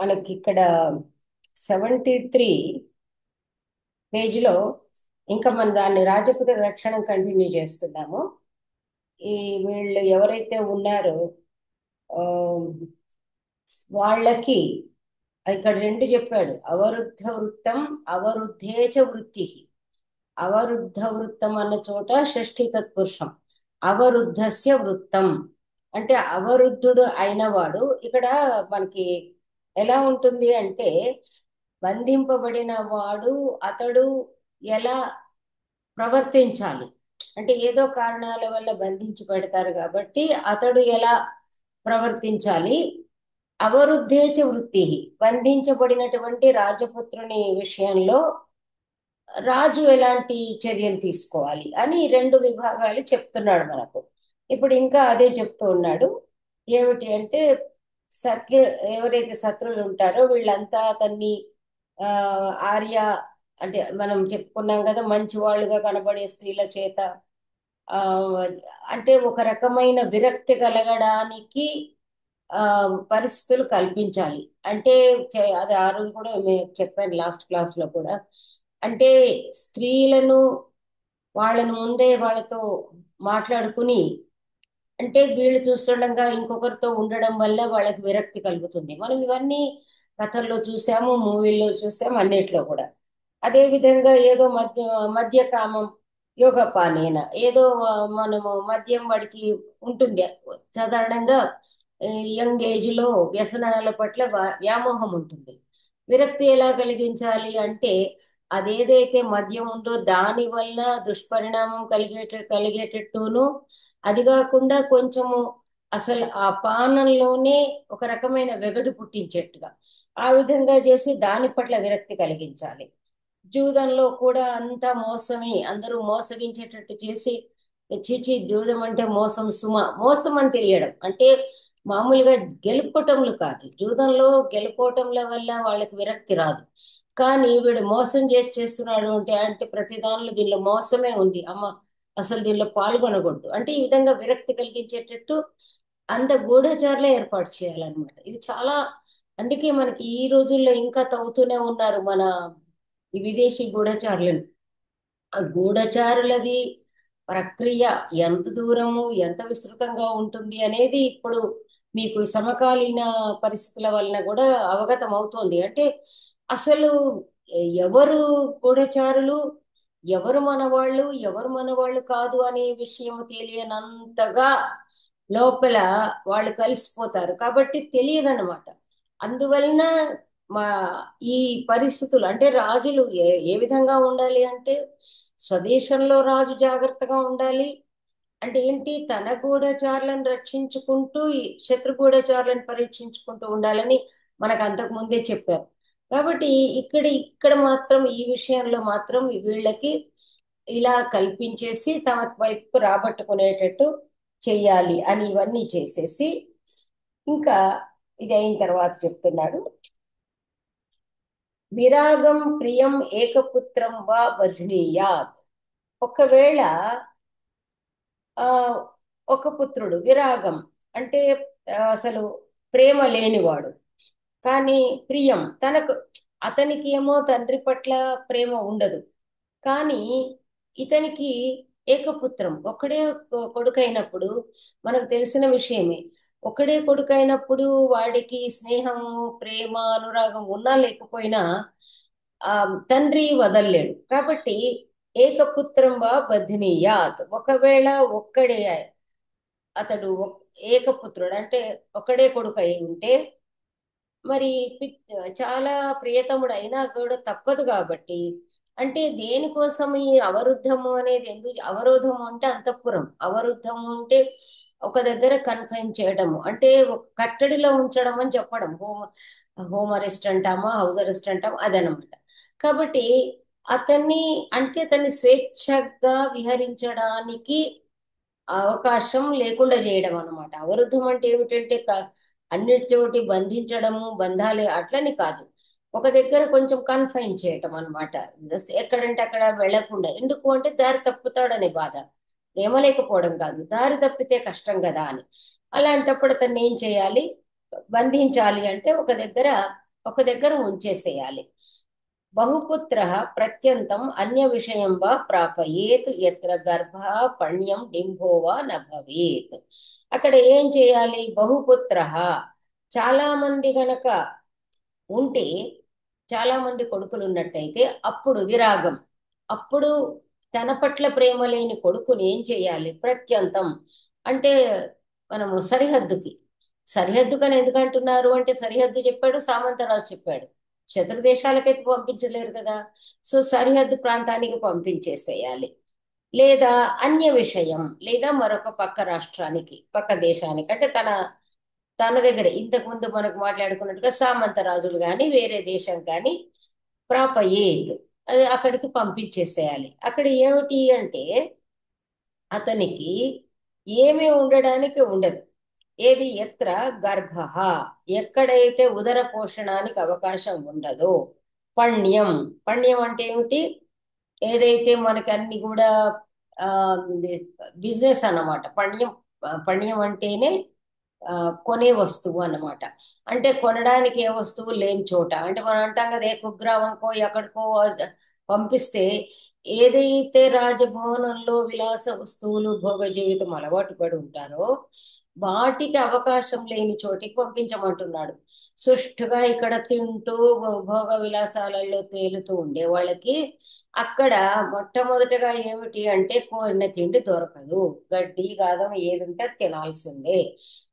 మనకి ఇక్కడ 73 పేజీలో ఇంకా మన దాన్ని రాజపుత్ర రక్షణ కంటిన్యూ చేస్తున్నాము. ఈ వీళ్ళు ఎవరైతే ఉన్నారో ఆ, వాళ్ళకి ఇక్కడ రెండు చెప్పాడు: అవరుద్ధ వృత్తం, అవరుద్ధేచ వృత్తి. అవరుద్ధ వృత్తం అన్న చోట షష్ఠి తత్పురుషం, అవరుద్ధస్య వృత్తం అంటే అవరుద్ధుడు అయినవాడు. ఇక్కడ మనకి ఎలా ఉంటుంది అంటే, బంధింపబడిన వాడు అతడు ఎలా ప్రవర్తించాలి అంటే, ఏదో కారణాల వల్ల బంధించి పెడతారు కాబట్టి అతడు ఎలా ప్రవర్తించాలి. అవరుద్ధేచ వృత్తి, బంధించబడినటువంటి రాజపుత్రుని విషయంలో రాజు ఎలాంటి చర్యలు తీసుకోవాలి అని రెండు విభాగాలు చెప్తున్నాడు మనకు. ఇప్పుడు ఇంకా అదే చెప్తూ ఉన్నాడు. ఏమిటి అంటే, శత్రు ఎవరైతే శత్రువులు ఉంటారో వీళ్ళంతా అతన్ని ఆ ఆర్య అంటే మనం చెప్పుకున్నాం కదా, మంచి వాళ్ళుగా కనబడే స్త్రీల చేత ఆ అంటే ఒక రకమైన విరక్తి కలగడానికి ఆ పరిస్థితులు కల్పించాలి. అంటే అది ఆ రోజు కూడా మేము చెప్పాను లాస్ట్ క్లాస్ లో కూడా. అంటే స్త్రీలను వాళ్ళని ముందే వాళ్ళతో మాట్లాడుకుని, అంటే వీళ్ళు చూస్తుండగా ఇంకొకరితో ఉండడం వల్ల వాళ్ళకి విరక్తి కలుగుతుంది. మనం ఇవన్నీ కథల్లో చూసాము, మూవీల్లో చూసాము, అన్నిట్లో కూడా. అదే విధంగా ఏదో మద్యకామం, యోగపానేన ఏదో మనము మద్యం వాడికి ఉంటుంది సాధారణంగా. యంగ్ ఏజ్ లో వ్యసనాల పట్ల వ్యామోహం ఉంటుంది. విరక్తి ఎలా కలిగించాలి అంటే, అదేదైతే మద్యం ఉందో దాని వల్ల దుష్పరిణామం కలిగేటట్టును, అది కాకుండా కొంచెము అసలు ఆ పానంలోనే ఒక రకమైన వెగటు పుట్టించేట్టుగా ఆ విధంగా చేసి దాని పట్ల విరక్తి కలిగించాలి. జూదంలో కూడా అంతా మోసమే, అందరూ మోసగించేటట్టు చేసి, చిచి జూదం అంటే మోసం సుమ, మోసం అని తెలియడం అంటే మామూలుగా గెలుపటంలు కాదు. జూదంలో గెలుపోవటంల వల్ల వాళ్ళకి విరక్తి రాదు. కానీ వీడు మోసం చేసి చేస్తున్నాడు అంటే, అంటే ప్రతి దానిలో దీనిలో మోసమే ఉంది, అమ్మ అసలు దీనిలో పాల్గొనకూడదు అంటే, ఈ విధంగా విరక్తి కలిగించేటట్టు అంత గూఢచారులే ఏర్పాటు చేయాలన్నమాట. ఇది చాలా, అందుకే మనకి ఈ రోజుల్లో ఇంకా తవ్వుతూనే ఉన్నారు మన ఈ విదేశీ గూఢచారులను. ఆ గూఢచారులది ప్రక్రియ ఎంత దూరము, ఎంత విస్తృతంగా ఉంటుంది అనేది ఇప్పుడు మీకు ఈ సమకాలీన పరిస్థితుల వలన కూడా అవగతం అవుతోంది. అంటే అసలు ఎవరు గూఢచారులు, ఎవరు మనవాళ్ళు, ఎవరు మనవాళ్ళు కాదు అనే విషయం తెలియనంతగా లోపల వాళ్ళు కలిసిపోతారు కాబట్టి తెలియదన్నమాట. అందువలన మా ఈ పరిస్థితులు అంటే రాజులు ఏ విధంగా ఉండాలి అంటే, స్వదేశంలో రాజు జాగ్రత్తగా ఉండాలి. అంటే ఏంటి, తన గూఢచారులను రక్షించుకుంటూ ఈ శత్రు గూఢచారులను పరీక్షించుకుంటూ ఉండాలని మనకు అంతకు ముందే చెప్పారు. కాబట్టి ఇక్కడ మాత్రం ఈ విషయంలో మాత్రం వీళ్ళకి ఇలా కల్పించేసి తమ వైపుకు రాబట్టుకునేటట్టు చెయ్యాలి అని ఇవన్నీ చేసేసి, ఇంకా ఇది అయిన తర్వాత చెప్తున్నాడు: విరాగం ప్రియం ఏకపుత్రం వా బధ్నీయాత్. ఒకవేళ ఆ ఒక పుత్రుడు విరాగం అంటే అసలు ప్రేమ లేనివాడు, కానీ ప్రియం తనకు, అతనికి ఏమో తండ్రి పట్ల ప్రేమ ఉండదు, కానీ ఇతనికి ఏకపుత్రం ఒక్కడే కొడుకైనప్పుడు, మనకు తెలిసిన విషయమే, ఒక్కడే కొడుకైనప్పుడు వాడికి స్నేహము, ప్రేమ, అనురాగం ఉన్నా లేకపోయినా ఆ తండ్రి వదల్లేడు. కాబట్టి ఏకపుత్రం వా బధ్నీయాత్, ఒకవేళ ఒక్కడే అతడు ఏకపుత్రుడు అంటే ఒక్కడే కొడుకు అయి ఉంటే, మరి చాలా ప్రియతముడు అయినా కూడా తప్పదు కాబట్టి, అంటే దేనికోసం ఈ అవరుద్ధము అనేది ఎందుకు, అవరోధము అంటే అంతఃపురం, అవరుద్ధము అంటే ఒక దగ్గర కన్ఫైన్ చేయడము అంటే ఒక కట్టడిలో ఉంచడం అని చెప్పడం. హోమ్ అరెస్ట్ అంటామా, హౌస్ అరెస్ట్ అంటామా, అదనమాట. కాబట్టి అతన్ని, అంటే అతన్ని స్వేచ్ఛగా విహరించడానికి అవకాశం లేకుండా చేయడం అన్నమాట. అవరుద్ధం అంటే ఏమిటంటే అన్నిటితోటి బంధించడము, బంధాలే అట్లని కాదు, ఒక దగ్గర కొంచెం కన్ఫైన్ చేయటం అన్నమాట. ఎక్కడంటే అక్కడ వెళ్లకుండా, ఎందుకు అంటే దారి తప్పుతాడనే బాధ, ప్రేమ లేకపోవడం కాదు, దారి తప్పితే కష్టం కదా అని. అలాంటప్పుడు అతన్ని ఏం చేయాలి, బంధించాలి అంటే ఒక దగ్గర ఒక దగ్గర ఉంచేసేయాలి. బహుపుత్ర ప్రత్యంతం అన్య విషయం వా ప్రాపయేత్ ఎత్ర గర్భ పణ్యం డింభో వా న భవేత్. అక్కడ ఏం చేయాలి? బహుపుత్ర, చాలా మంది గనక ఉంటే, చాలా మంది కొడుకులు ఉన్నట్టయితే అప్పుడు విరాగం. అప్పుడు తన పట్ల ప్రేమ లేని కొడుకుని ఏం చేయాలి? ప్రత్యంతం అంటే మనము సరిహద్దుకి. సరిహద్దుకని ఎందుకు అంటున్నారు అంటే, సరిహద్దు చెప్పాడు, సామంతరాజు చెప్పాడు. శత్రు దేశాలకైతే పంపించలేరు కదా. సో సరిహద్దు ప్రాంతానికి పంపించేసేయాలి. లేదా అన్య విషయం, లేదా మరొక పక్క రాష్ట్రానికి, పక్క దేశానికి, అంటే తన తన దగ్గర ఇంతకు ముందు మనకు మాట్లాడుకున్నట్టుగా సామంత రాజులు కానీ వేరే దేశం కానీ ప్రాపయేత్, అది అక్కడికి పంపించేసేయాలి. అక్కడ ఏమిటి అంటే అతనికి ఏమీ ఉండడానికి ఉండదు. ఏది? ఎత్ర గర్భ, ఎక్కడైతే ఉదర పోషణానికి అవకాశం ఉండదో. పణ్యం, పణ్యం అంటే ఏమిటి? ఏదైతే మనకి అన్ని కూడా ఆ బిజినెస్ అన్నమాట పణ్యం. పణ్యం అంటేనే ఆ, కొనే వస్తువు అన్నమాట. అంటే కొనడానికి ఏ వస్తువు లేని చోట, అంటే మనం అంటాం కదా, ఏ కుగ్రామంకో ఎక్కడికో పంపిస్తే, ఏదైతే రాజభవనంలో విలాస వస్తువులు భోగ జీవితం అలవాటు పడి ఉంటారో వాటికి అవకాశం లేని చోటికి పంపించమంటున్నాడు. సుష్టుగా ఇక్కడ తింటూ భోగ విలాసాలలో తేలుతూ ఉండే వాళ్ళకి అక్కడ మొట్టమొదటగా ఏమిటి అంటే కోరిన తిండి దొరకదు. గడ్డి గాదం ఏది ఉంటే అది తినాల్సిందే.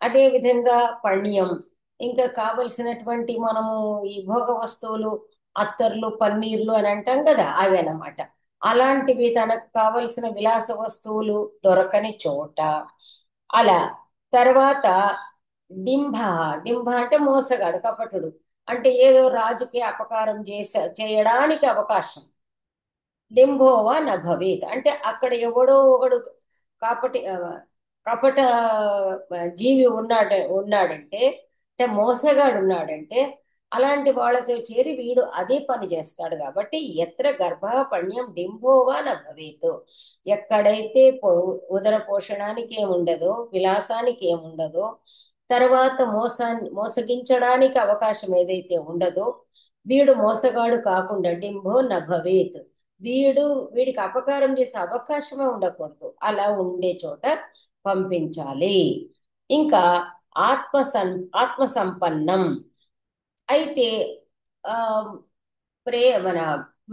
అదే విధంగా పణ్యం, ఇంకా కావలసినటువంటి మనము ఈ భోగ వస్తువులు, అత్తర్లు పన్నీర్లు అని అంటాం కదా, అవి అన్నమాట. అలాంటివి తనకు కావలసిన విలాస వస్తువులు దొరకని చోట. అలా తర్వాత డింభ, డింభ అంటే మోసగాడు, కపటుడు. అంటే ఏదో రాజుకి అపకారం చేయడానికి అవకాశం. డింభోవా న భవేత్ అంటే అక్కడ ఎవడో ఒకడు కపటి కపట జీవి ఉన్నాడంటే, అంటే మోసగాడు ఉన్నాడంటే, అలాంటి వాళ్ళతో చేరి వీడు అదే పని చేస్తాడు. కాబట్టి ఎత్ర గర్భ పణ్యం డింభోవా న భవేత్, ఎక్కడైతే ఉదర పోషణానికి ఏముండదో, విలాసానికి ఏముండదో, తర్వాత మోసగించడానికి అవకాశం ఏదైతే ఉండదో, వీడు మోసగాడు కాకుండా డింభో న భవేత్, వీడికి అపకారం చేసే అవకాశమే ఉండకూడదు. అలా ఉండే చోట పంపించాలి. ఇంకా ఆత్మ సంపన్నం అయితే ఆ మన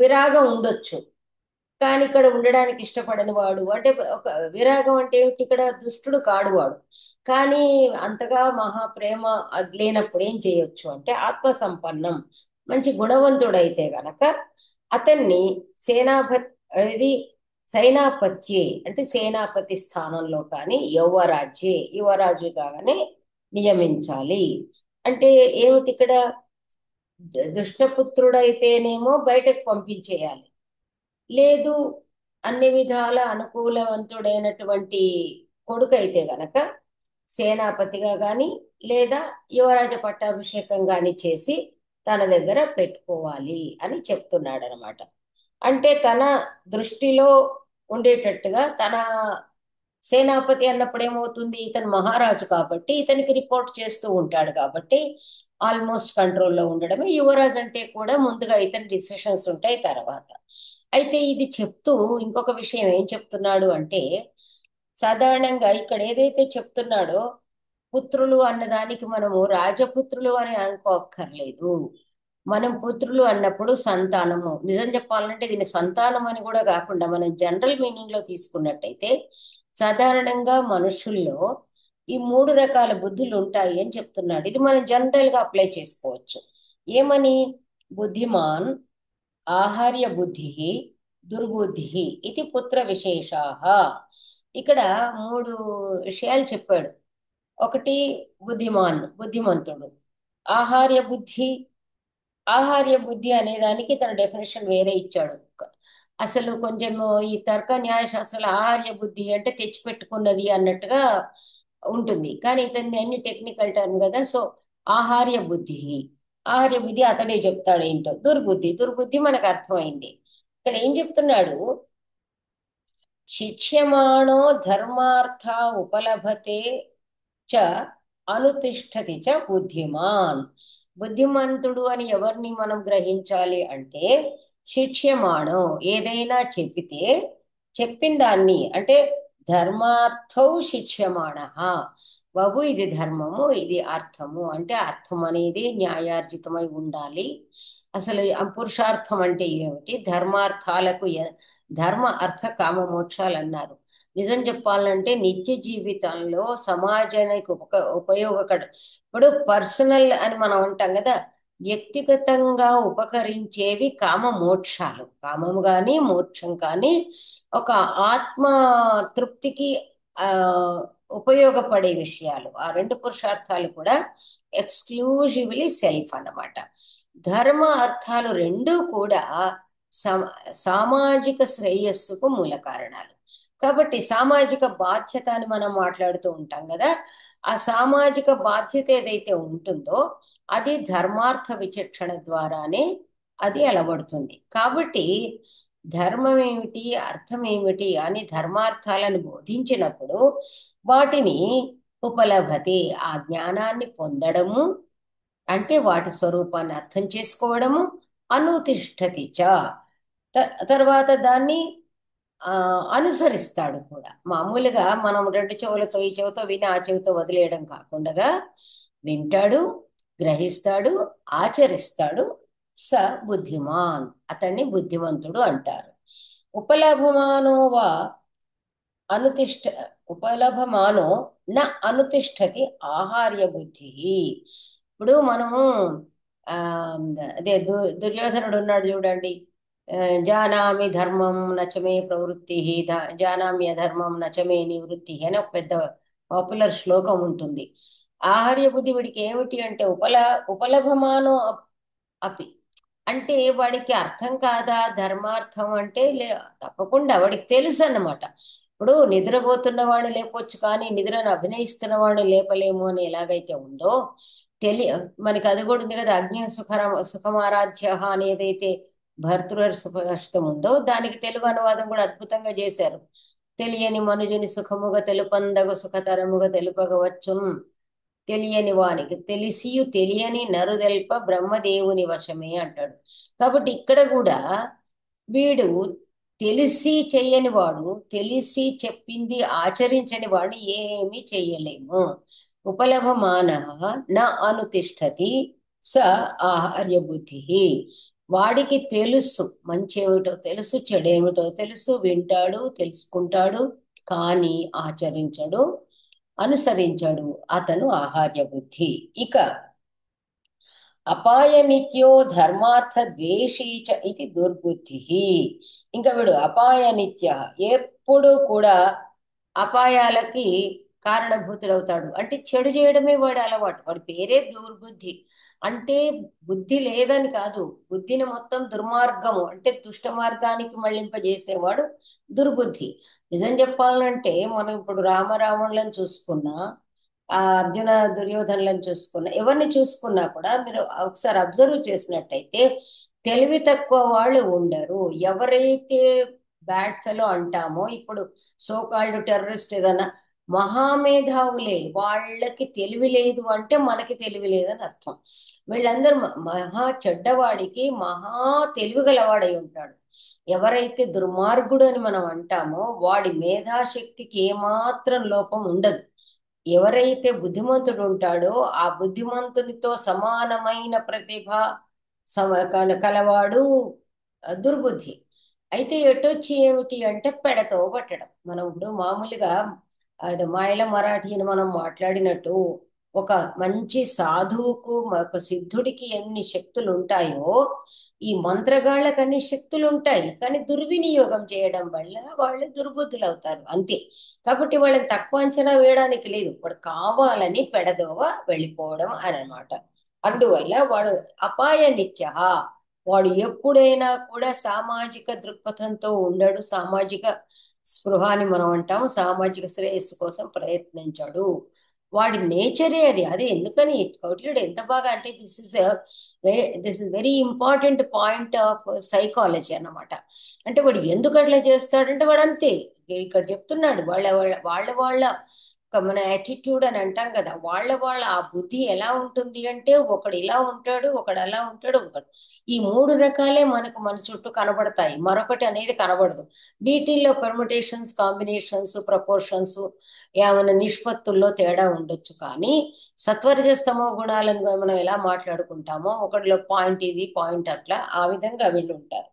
విరాగం ఉండొచ్చు, కానీ ఇక్కడ ఉండడానికి ఇష్టపడని వాడు, అంటే ఒక విరాగం అంటే ఏమిటి? ఇక్కడ దుష్టుడు కాడు వాడు, కానీ అంతగా మహాప్రేమ అది లేనప్పుడు ఏం చేయొచ్చు అంటే ఆత్మ సంపన్నం, మంచి గుణవంతుడైతే గనక అతన్ని సేనాపతి, ఇది సైనాపత్యే అంటే సేనాపతి స్థానంలో కానీ యువరాజ్యే, యువరాజుగా కానీ నియమించాలి. అంటే ఏమిటి ఇక్కడ? దుష్టపుత్రుడైతేనేమో బయటకు పంపించేయాలి. లేదు, అన్ని విధాల అనుకూలవంతుడైనటువంటి కొడుకైతే గనక సేనాపతిగా గాని లేదా యువరాజ పట్టాభిషేకం గాని చేసి తన దగ్గర పెట్టుకోవాలి అని చెప్తున్నాడు అనమాట. అంటే తన దృష్టిలో ఉండేటట్టుగా, తన సేనాపతి అన్నప్పుడు ఏమవుతుంది, ఇతను మహారాజు కాబట్టి ఇతనికి రిపోర్ట్ చేస్తూ ఉంటాడు కాబట్టి ఆల్మోస్ట్ కంట్రోల్లో ఉండడమే. యువరాజు అంటే కూడా ముందుగా ఇతని డిసిషన్స్ ఉంటాయి తర్వాత. అయితే ఇది చెప్తూ ఇంకొక విషయం ఏం చెప్తున్నాడు అంటే, సాధారణంగా ఇక్కడ ఏదైతే చెప్తున్నాడో పుత్రులు అన్నదానికి మనము రాజపుత్రులు అని అనుకోక్కర్లేదు. మనం పుత్రులు అన్నప్పుడు సంతానము, నిజం చెప్పాలంటే దీని సంతానం అని కూడా కాకుండా మనం జనరల్ మీనింగ్ లో తీసుకున్నట్టయితే, సాధారణంగా మనుషుల్లో ఈ మూడు రకాల బుద్ధులు ఉంటాయి అని చెప్తున్నాడు. ఇది మనం జనరల్ గా అప్లై చేసుకోవచ్చు. ఏమని? బుద్ధిమాన్, ఆహార్య బుద్ధి, దుర్బుద్ధి ఇది పుత్ర విశేషాహ. ఇక్కడ మూడు విషయాలు చెప్పాడు. ఒకటి బుద్ధిమాన్, బుద్ధిమంతుడు. ఆహార్య బుద్ధి, ఆహార్య బుద్ధి అనే దానికి తన డెఫినేషన్ వేరే ఇచ్చాడు. అసలు కొంచెం ఈ తర్క న్యాయ శాస్త్రాలు ఆహార్య బుద్ధి అంటే తెచ్చిపెట్టుకున్నది అన్నట్టుగా ఉంటుంది, కానీ ఇతని అన్ని టెక్నికల్ టర్మ్ కదా. సో ఆహార్య బుద్ధి, ఆహార్య బుద్ధి అతడే చెప్తాడు ఏంటో. దుర్బుద్ధి, దుర్బుద్ధి మనకు అర్థమైంది. ఇక్కడ ఏం చెప్తున్నాడు? శిక్ష్యమాణో ధర్మార్థ ఉపలభతే చ అనుతిష్టతి చ బుద్ధిమాన్. బుద్ధిమంతుడు అని ఎవరిని మనం గ్రహించాలి అంటే శిక్ష్యమాణం, ఏదైనా చెప్పిన దాన్ని అంటే ధర్మార్థౌ శిక్ష్యమాణ. బాబు ఇది ధర్మము, ఇది అర్థము అంటే అర్థం అనేది న్యాయార్జితమై ఉండాలి. అసలు ఆ పురుషార్థం అంటే ఏమిటి, ధర్మార్థాలకు ధర్మ అర్థ కామ మోక్షాలు అన్నారు. నిజం చెప్పాలంటే నిత్య జీవితంలో సమాజానికి ఉపయోగకర, ఇప్పుడు పర్సనల్ అని మనం అంటాం కదా, వ్యక్తిగతంగా ఉపకరించేవి కామ మోక్షాలు. కామము కానీ మోక్షం కానీ ఒక ఆత్మ తృప్తికి ఆ ఉపయోగపడే విషయాలు. ఆ రెండు పురుషార్థాలు కూడా ఎక్స్క్లూజివ్లీ సెల్ఫ్ అన్నమాట. ధర్మ అర్థాలు రెండూ కూడా సామాజిక శ్రేయస్సుకు మూల కారణాలు. కాబట్టి సామాజిక బాధ్యత అని మనం మాట్లాడుతూ ఉంటాం కదా, ఆ సామాజిక బాధ్యత ఏదైతే ఉంటుందో అది ధర్మార్థ విచక్షణ ద్వారానే అది అలవడుతుంది. కాబట్టి ధర్మం ఏమిటి, అర్థం ఏమిటి అని ధర్మార్థాలను బోధించినప్పుడు వాటిని ఉపలభతే, ఆ జ్ఞానాన్ని పొందడము అంటే వాటి స్వరూపాన్ని అర్థం చేసుకోవడము, అనుతిష్ఠతి చ, తర్వాత దాన్ని అనుసరిస్తాడు కూడా. మామూలుగా మనం రెండు చెవులతో ఈ చెవితో విని ఆ చెవితో వదిలేయడం కాకుండా వింటాడు, గ్రహిస్తాడు, ఆచరిస్తాడు. స బుద్ధిమాన్, అతన్ని బుద్ధిమంతుడు అంటారు. ఉపలభమానోవా అనుతిష్ట ఉపలభమానో న అనుతిష్ఠతి ఆహార్య బుద్ధి. ఇప్పుడు మనము ఆ అదే దుర్యోధనుడు ఉన్నాడు చూడండి, జానామి ధర్మం నచమే ప్రవృత్తి, జానామి అధర్మం నచమే నివృత్తి అని ఒక పెద్ద పాపులర్ శ్లోకం ఉంటుంది. ఆహార్య బుద్ధి వీడికి ఏమిటి అంటే ఉపలభమానో అపి, అంటే వాడికి అర్థం కాదా ధర్మార్థం అంటే తప్పకుండా వాడికి తెలుసు అన్నమాట. ఇప్పుడు నిద్రపోతున్న వాడిని లేపొచ్చు కానీ నిద్రను అభినయిస్తున్న వాడిని లేపలేము అని ఎలాగైతే ఉందో మనకి అది కూడా ఉంది కదా, అజ్ఞ సుఖమారాధ్య అని ఏదైతే భర్తృహర్షం ఉందో దానికి తెలుగు అనువాదం కూడా అద్భుతంగా చేశారు. తెలియని మనుజుని సుఖముగా తెలుపందగు సుఖతరముగా తెలుపగవచ్చు, తెలియని వానికి తెలిసియు తెలియని నరుదెల్ప బ్రహ్మదేవుని వశమే అంటాడు. కాబట్టి ఇక్కడ కూడా వీడు తెలిసి చెయ్యని వాడు, తెలిసి చెప్పింది ఆచరించని వాడిని ఏమీ చెయ్యలేము. ఉపలభమాన న అనుతిష్ఠతి స ఆహార్య బుద్ధి. వాడికి తెలుసు మంచి ఏమిటో తెలుసు, చెడేమిటో తెలుసు, వింటాడు, తెలుసుకుంటాడు, కానీ ఆచరించడు, అనుసరించడు. అతను ఆహార్య బుద్ధి. ఇక అపాయ నిత్యో ధర్మార్థ ద్వేషీచ ఇది దుర్బుద్ధి. ఇంకా వీడు అపాయ నిత్య, ఎప్పుడు కూడా అపాయాలకి కారణభూతుడవుతాడు. అంటే చెడు చేయడమే వాడి అలవాటు. వాడి పేరే దుర్బుద్ధి. అంటే బుద్ధి లేదని కాదు, బుద్ధిని మొత్తం దుర్మార్గము అంటే దుష్ట మార్గానికి మళ్ళింపజేసేవాడు దుర్బుద్ధి. నిజం చెప్పాలంటే మనం ఇప్పుడు రామరావణులను చూసుకున్నా, ఆ అర్జున దుర్యోధనులను చూసుకున్నా, ఎవరిని చూసుకున్నా కూడా మీరు ఒకసారి అబ్జర్వ్ చేసినట్టయితే తెలివి తక్కువ వాళ్ళు ఉండరు. ఎవరైతే బ్యాడ్ ఫెలో అంటామో, ఇప్పుడు సోకాల్డ్ టెర్రరిస్ట్ ఏదన్నా మహామేధావులే, వాళ్ళకి తెలివి లేదు అంటే మనకి తెలివి లేదని అర్థం. వీళ్ళందరూ మహా చెడ్డవాడికి మహా తెలివి గలవాడై ఉంటాడు. ఎవరైతే దుర్మార్గుడు అని మనం అంటామో వాడి మేధాశక్తికి ఏమాత్రం లోపం ఉండదు. ఎవరైతే బుద్ధిమంతుడు ఉంటాడో ఆ బుద్ధిమంతునితో సమానమైన ప్రతిభ కలవాడు దుర్బుద్ధి. అయితే ఎటొచ్చి ఏమిటి అంటే పెడతో పట్టడం. మనం ఇప్పుడు మామూలుగా అది మాయల మరాఠీని మనం మాట్లాడినట్టు ఒక మంచి సాధువుకు ఒక సిద్ధుడికి ఎన్ని శక్తులు ఉంటాయో ఈ మంత్రగాళ్ళకి అన్ని శక్తులు ఉంటాయి, కానీ దుర్వినియోగం చేయడం వల్ల వాళ్ళు దుర్బుద్ధులు అవుతారు అంతే. కాబట్టి వాళ్ళని తక్కువ అంచనా వేయడానికి లేదు, వాడు కావాలని పెడదోవ వెళ్ళిపోవడం అని అనమాట. అందువల్ల వాడు అపాయ నిత్య, వాడు ఎప్పుడైనా కూడా సామాజిక దృక్పథంతో ఉండడు, సామాజిక స్పృహాని మనం అంటాము, సామాజిక శ్రేయస్సు కోసం ప్రయత్నించాడు. వాడి నేచరే అది. అదే ఎందుకని కౌటిల్యుడు ఎంత బాగా అంటే this is very important point of psychology అన్నమాట. అంటే వాడు ఎందుకు అట్లా చేస్తాడంటే వాడు అంతే. ఇక్కడ చెప్తున్నాడు వాళ్ళ వాళ్ళ వాళ్ళ వాళ్ళ మన యాటిట్యూడ్ అని అంటాం కదా, వాళ్ళ ఆ బుద్ధి ఎలా ఉంటుంది అంటే ఒకడు ఇలా ఉంటాడు, ఒకడు అలా ఉంటాడు, ఒకడు ఈ మూడు రకాలే మనకు మన చుట్టూ కనబడతాయి, మరొకటి అనేది కనబడదు. వీటిల్లో పర్ముటేషన్స్, కాంబినేషన్స్, ప్రపోర్షన్స్, ఏమైనా నిష్పత్తుల్లో తేడా ఉండొచ్చు, కానీ సత్వరజస్తమో గుణాలను మనం ఎలా మాట్లాడుకుంటామో ఒకటిలో పాయింట్ ఇది పాయింట్ అట్లా ఆ విధంగా వీళ్ళు ఉంటారు.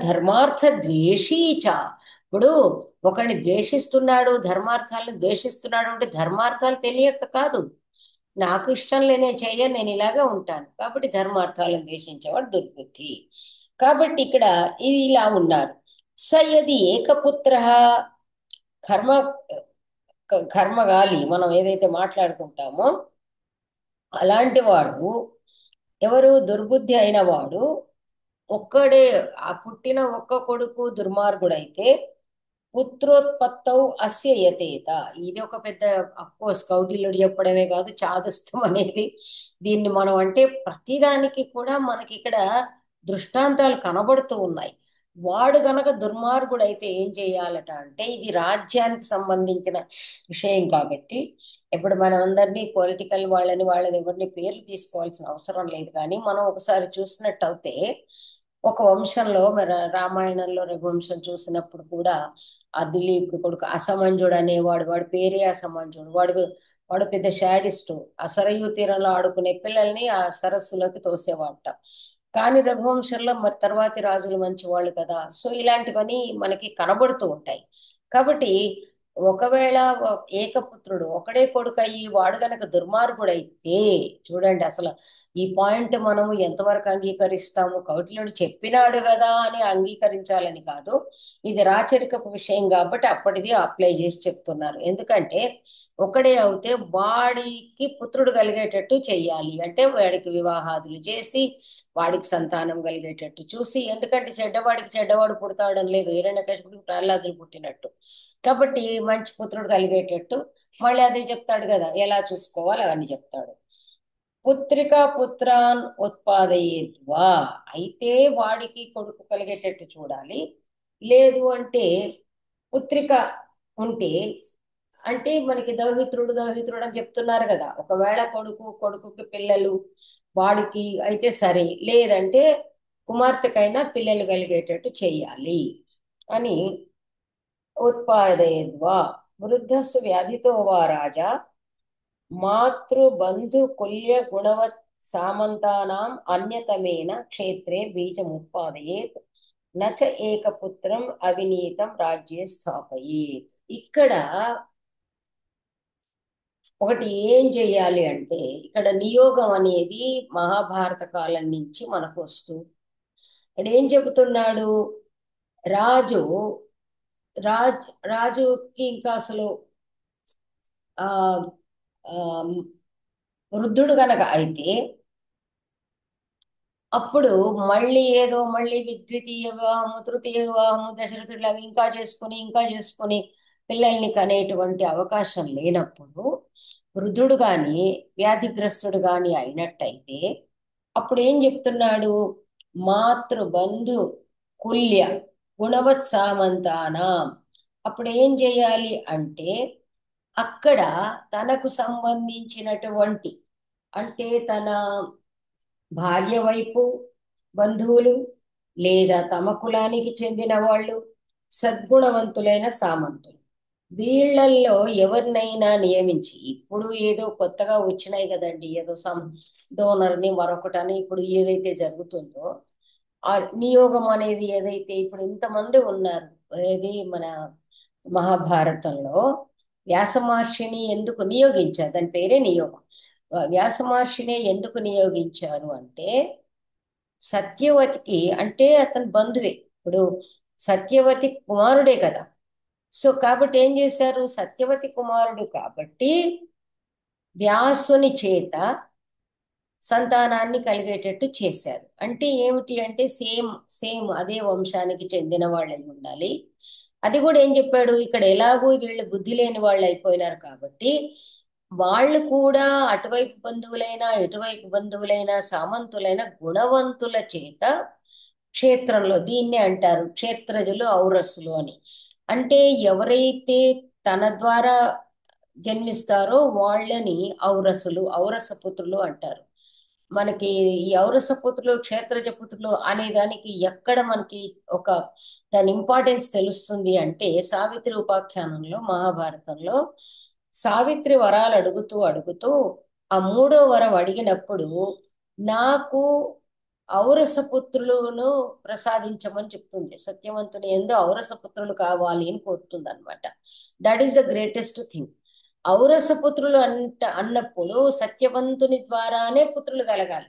ధర్మార్థ ద్వేషీచ. ఇప్పుడు ఒకడిని ద్వేషిస్తున్నాడు, ధర్మార్థాలను ద్వేషిస్తున్నాడు అంటే ధర్మార్థాలు తెలియక కాదు, నాకు ఇష్టం లేనే చెయ్యను, నేను ఇలాగే ఉంటాను కాబట్టి ధర్మార్థాలను ద్వేషించేవాడు దుర్బుద్ధి. కాబట్టి ఇక్కడ ఇది ఇలా ఉన్నారు. సయది ఏకపుత్ర కర్మ, కర్మగాలి మనం ఏదైతే మాట్లాడుకుంటామో అలాంటి వాడు, ఎవరు దుర్బుద్ధి అయిన వాడు ఒక్కడే, ఆ పుట్టిన ఒక్క కొడుకు దుర్మార్గుడైతే పుత్రోత్పత్తౌ అస్య యతేత. ఇది ఒక పెద్ద, కోర్స్ కౌటిల్యుడు చెప్పడమే కాదు, చాదస్తం అనేది. దీన్ని మనం అంటే ప్రతిదానికి కూడా మనకి ఇక్కడ దృష్టాంతాలు కనబడుతూ ఉన్నాయి. వాడు గనక దుర్మార్గుడైతే ఏం చేయాలట అంటే, ఇది రాజ్యానికి సంబంధించిన విషయం కాబట్టి ఇప్పుడు మనం అందరినీ పొలిటికల్ వాళ్ళని ఎవరిని పేర్లు తీసుకోవాల్సిన అవసరం లేదు, కానీ మనం ఒకసారి చూసినట్టు అయితే ఒక వంశంలో మరి రామాయణంలో రఘువంశం చూసినప్పుడు కూడా ఆ దిలీపుడు కొడుకు అసమంజుడు అనేవాడు, వాడి పేరే అసమంజుడు, వాడు పెద్ద షాడిస్టు. ఆ సరయూ తీరంలో ఆడుకునే పిల్లల్ని ఆ సరస్సులోకి తోసేవాట. కానీ రఘువంశంలో మరి తర్వాతి రాజులు మంచి వాళ్ళు కదా, సో ఇలాంటివన్నీ మనకి కనబడుతూ ఉంటాయి. కాబట్టి ఒకవేళ ఏకపుత్రుడు ఒకడే కొడుకు అయ్యి వాడు గనక దుర్మార్గుడైతే, చూడండి అసలు ఈ పాయింట్ మనం ఎంతవరకు అంగీకరిస్తాము, కౌటిల్యుడు చెప్పినాడు కదా అని అంగీకరించాలని కాదు, ఇది రాచరికపు విషయం కాబట్టి అప్పటిది అప్లై చేసి చెప్తున్నారు. ఎందుకంటే ఒకడే అవుతే వాడికి పుత్రుడు కలిగేటట్టు చెయ్యాలి అంటే వాడికి వివాహాదులు చేసి వాడికి సంతానం కలిగేటట్టు చూసి, ఎందుకంటే చెడ్డవాడికి చెడ్డవాడు పుడతాడని లేదు, హిరణ్యకశిపుడికి ప్రహ్లాదులు పుట్టినట్టు. కాబట్టి మంచి పుత్రుడు కలిగేటట్టు మళ్ళీ అదే చెప్తాడు కదా, ఎలా చూసుకోవాలి అవన్నీ చెప్తాడు. పుత్రికా పుత్రాన్ ఉత్పాదయేద్వా. అయితే వాడికి కొడుకు కలిగేటట్టు చూడాలి. లేదు అంటే పుత్రిక ఉంటే, అంటే మనకి దౌహిత్రుడు దౌహిత్రుడు అని చెప్తున్నారు కదా, ఒకవేళ కొడుకుకి పిల్లలు వాడికి అయితే సరే, లేదంటే కుమార్తెకైనా పిల్లలు కలిగేటట్టు చెయ్యాలి అని. ఉత్పాదయద్వా వృద్ధస్సు వ్యాధితో వా రాజా మాతృబంధు కుల్య గుణవత్ సామంతానాం అన్యతమేన క్షేత్రే బీజముత్పాదయేత్ నచ ఏకపుత్రం అవినీతం రాజ్యే స్థాపయేత్. ఇక్కడ ఒకటి ఏం చెయ్యాలి అంటే, ఇక్కడ నియోగం అనేది మహాభారత కాలం నుంచి మనకు వస్తూ, ఇక్కడ ఏం చెబుతున్నాడు, రాజు రాజుకి ఇంకా అసలు ఆ ఆ వృద్ధుడు గనక అయితే అప్పుడు మళ్ళీ ద్వితీయ వివాహము, తృతీయ వివాహము, దశరథుడిలాగా ఇంకా చేసుకుని పిల్లల్ని కనేటువంటి అవకాశం లేనప్పుడు, వృద్ధుడు గాని వ్యాధిగ్రస్తుడు గాని అయినట్టయితే అప్పుడు ఏం చెప్తున్నాడు, మాతృబంధు కుల్య గుణవత్ సామంతానాం. అప్పుడు ఏం చేయాలి అంటే అక్కడ తనకు సంబంధించినటువంటి, అంటే తన భార్య వైపు బంధువులు లేదా తమ కులానికి చెందిన వాళ్ళు సద్గుణవంతులైన సామంతులు, వీళ్ళల్లో ఎవరినైనా నియమించి, ఇప్పుడు ఏదో కొత్తగా వచ్చినాయి కదండి, ఏదో డోనర్ని మరొకటని ఇప్పుడు ఏదైతే జరుగుతుందో ఆ నియోగం అనేది ఏదైతే ఇప్పుడు ఇంతమంది ఉన్నారు, ఏది మన మహాభారతంలో వ్యాస మహర్షిని ఎందుకు నియోగించారు, దాని పేరే నియోగం. వ్యాస మహర్షిని ఎందుకు నియోగించారు అంటే సత్యవతికి, అంటే అతని బంధువే, ఇప్పుడు సత్యవతి కుమారుడే కదా, సో కాబట్టి ఏం చేశారు, సత్యవతి కుమారుడు కాబట్టి వ్యాసుని చేత సంతానాన్ని కలిగేటట్టు చేశారు. అంటే ఏమిటి అంటే సేమ్ సేమ్ అదే వంశానికి చెందిన వాళ్ళై ఉండాలి. అది కూడా ఏం చెప్పాడు, ఇక్కడ ఎలాగూ వీళ్ళు బుద్ధి లేని వాళ్ళు అయిపోయినారు కాబట్టి వాళ్ళు కూడా అటువైపు బంధువులైనా ఇటువైపు బంధువులైనా సామంతులైన గుణవంతుల చేత క్షేత్రంలో, దీన్నే అంటారు క్షేత్రజులు ఔరస్సులు అని. అంటే ఎవరైతే తన ద్వారా జన్మిస్తారో వాళ్ళని ఔరసులు, ఔరస పుత్రులు అంటారు. మనకి ఈ ఔరస పుత్రులు, క్షేత్రజ పుత్రులు అనే దానికి ఎక్కడ మనకి ఒక దాని ఇంపార్టెన్స్ తెలుస్తుంది అంటే, సావిత్రి ఉపాఖ్యానంలో మహాభారతంలో సావిత్రి వరాలు అడుగుతూ అడుగుతూ ఆ మూడో వరం అడిగినప్పుడు నాకు ఔరస పుత్రులను ప్రసాదించమని చెప్తుంది. సత్యవంతుని ఎందు ఔరస పుత్రులు కావాలి అని కోరుతుంది అనమాట. That is the greatest thing. ఔరస పుత్రులు అన్నప్పుడు సత్యవంతుని ద్వారానే పుత్రులు కలగాలి.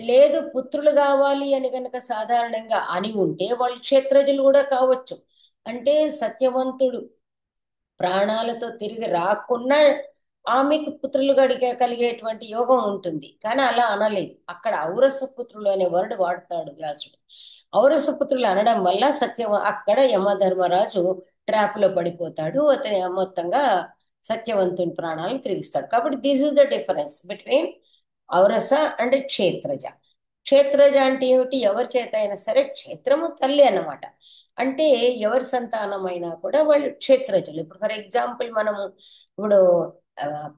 లేదు పుత్రులు కావాలి అని కనుక సాధారణంగా అని ఉంటే వాళ్ళు క్షేత్రజులు కూడా కావచ్చు. అంటే సత్యవంతుడు ప్రాణాలతో తిరిగి రాకున్నా ఆమెకు పుత్రులు కలిగేటువంటి యోగం ఉంటుంది. కానీ అలా అనలేదు. అక్కడ ఔరస పుత్రులు అనే వర్డ్ వాడతాడు వ్యాసుడు. ఔరస పుత్రులు అనడం వల్ల సత్యం అక్కడ యమధర్మరాజు ట్రాప్ లో పడిపోతాడు. అతని మొత్తంగా సత్యవంతుని ప్రాణాలను తిరిగిస్తాడు. కాబట్టి this is the difference between ఔరస అండ్ క్షేత్రజ. క్షేత్రజ అంటే ఏమిటి? ఎవరి చేత అయినా సరే, క్షేత్రము తల్లి అన్నమాట. అంటే ఎవరి సంతానమైనా కూడా వాళ్ళు క్షేత్రజులు. ఇప్పుడు ఫర్ ఎగ్జాంపుల్ మనము ఇప్పుడు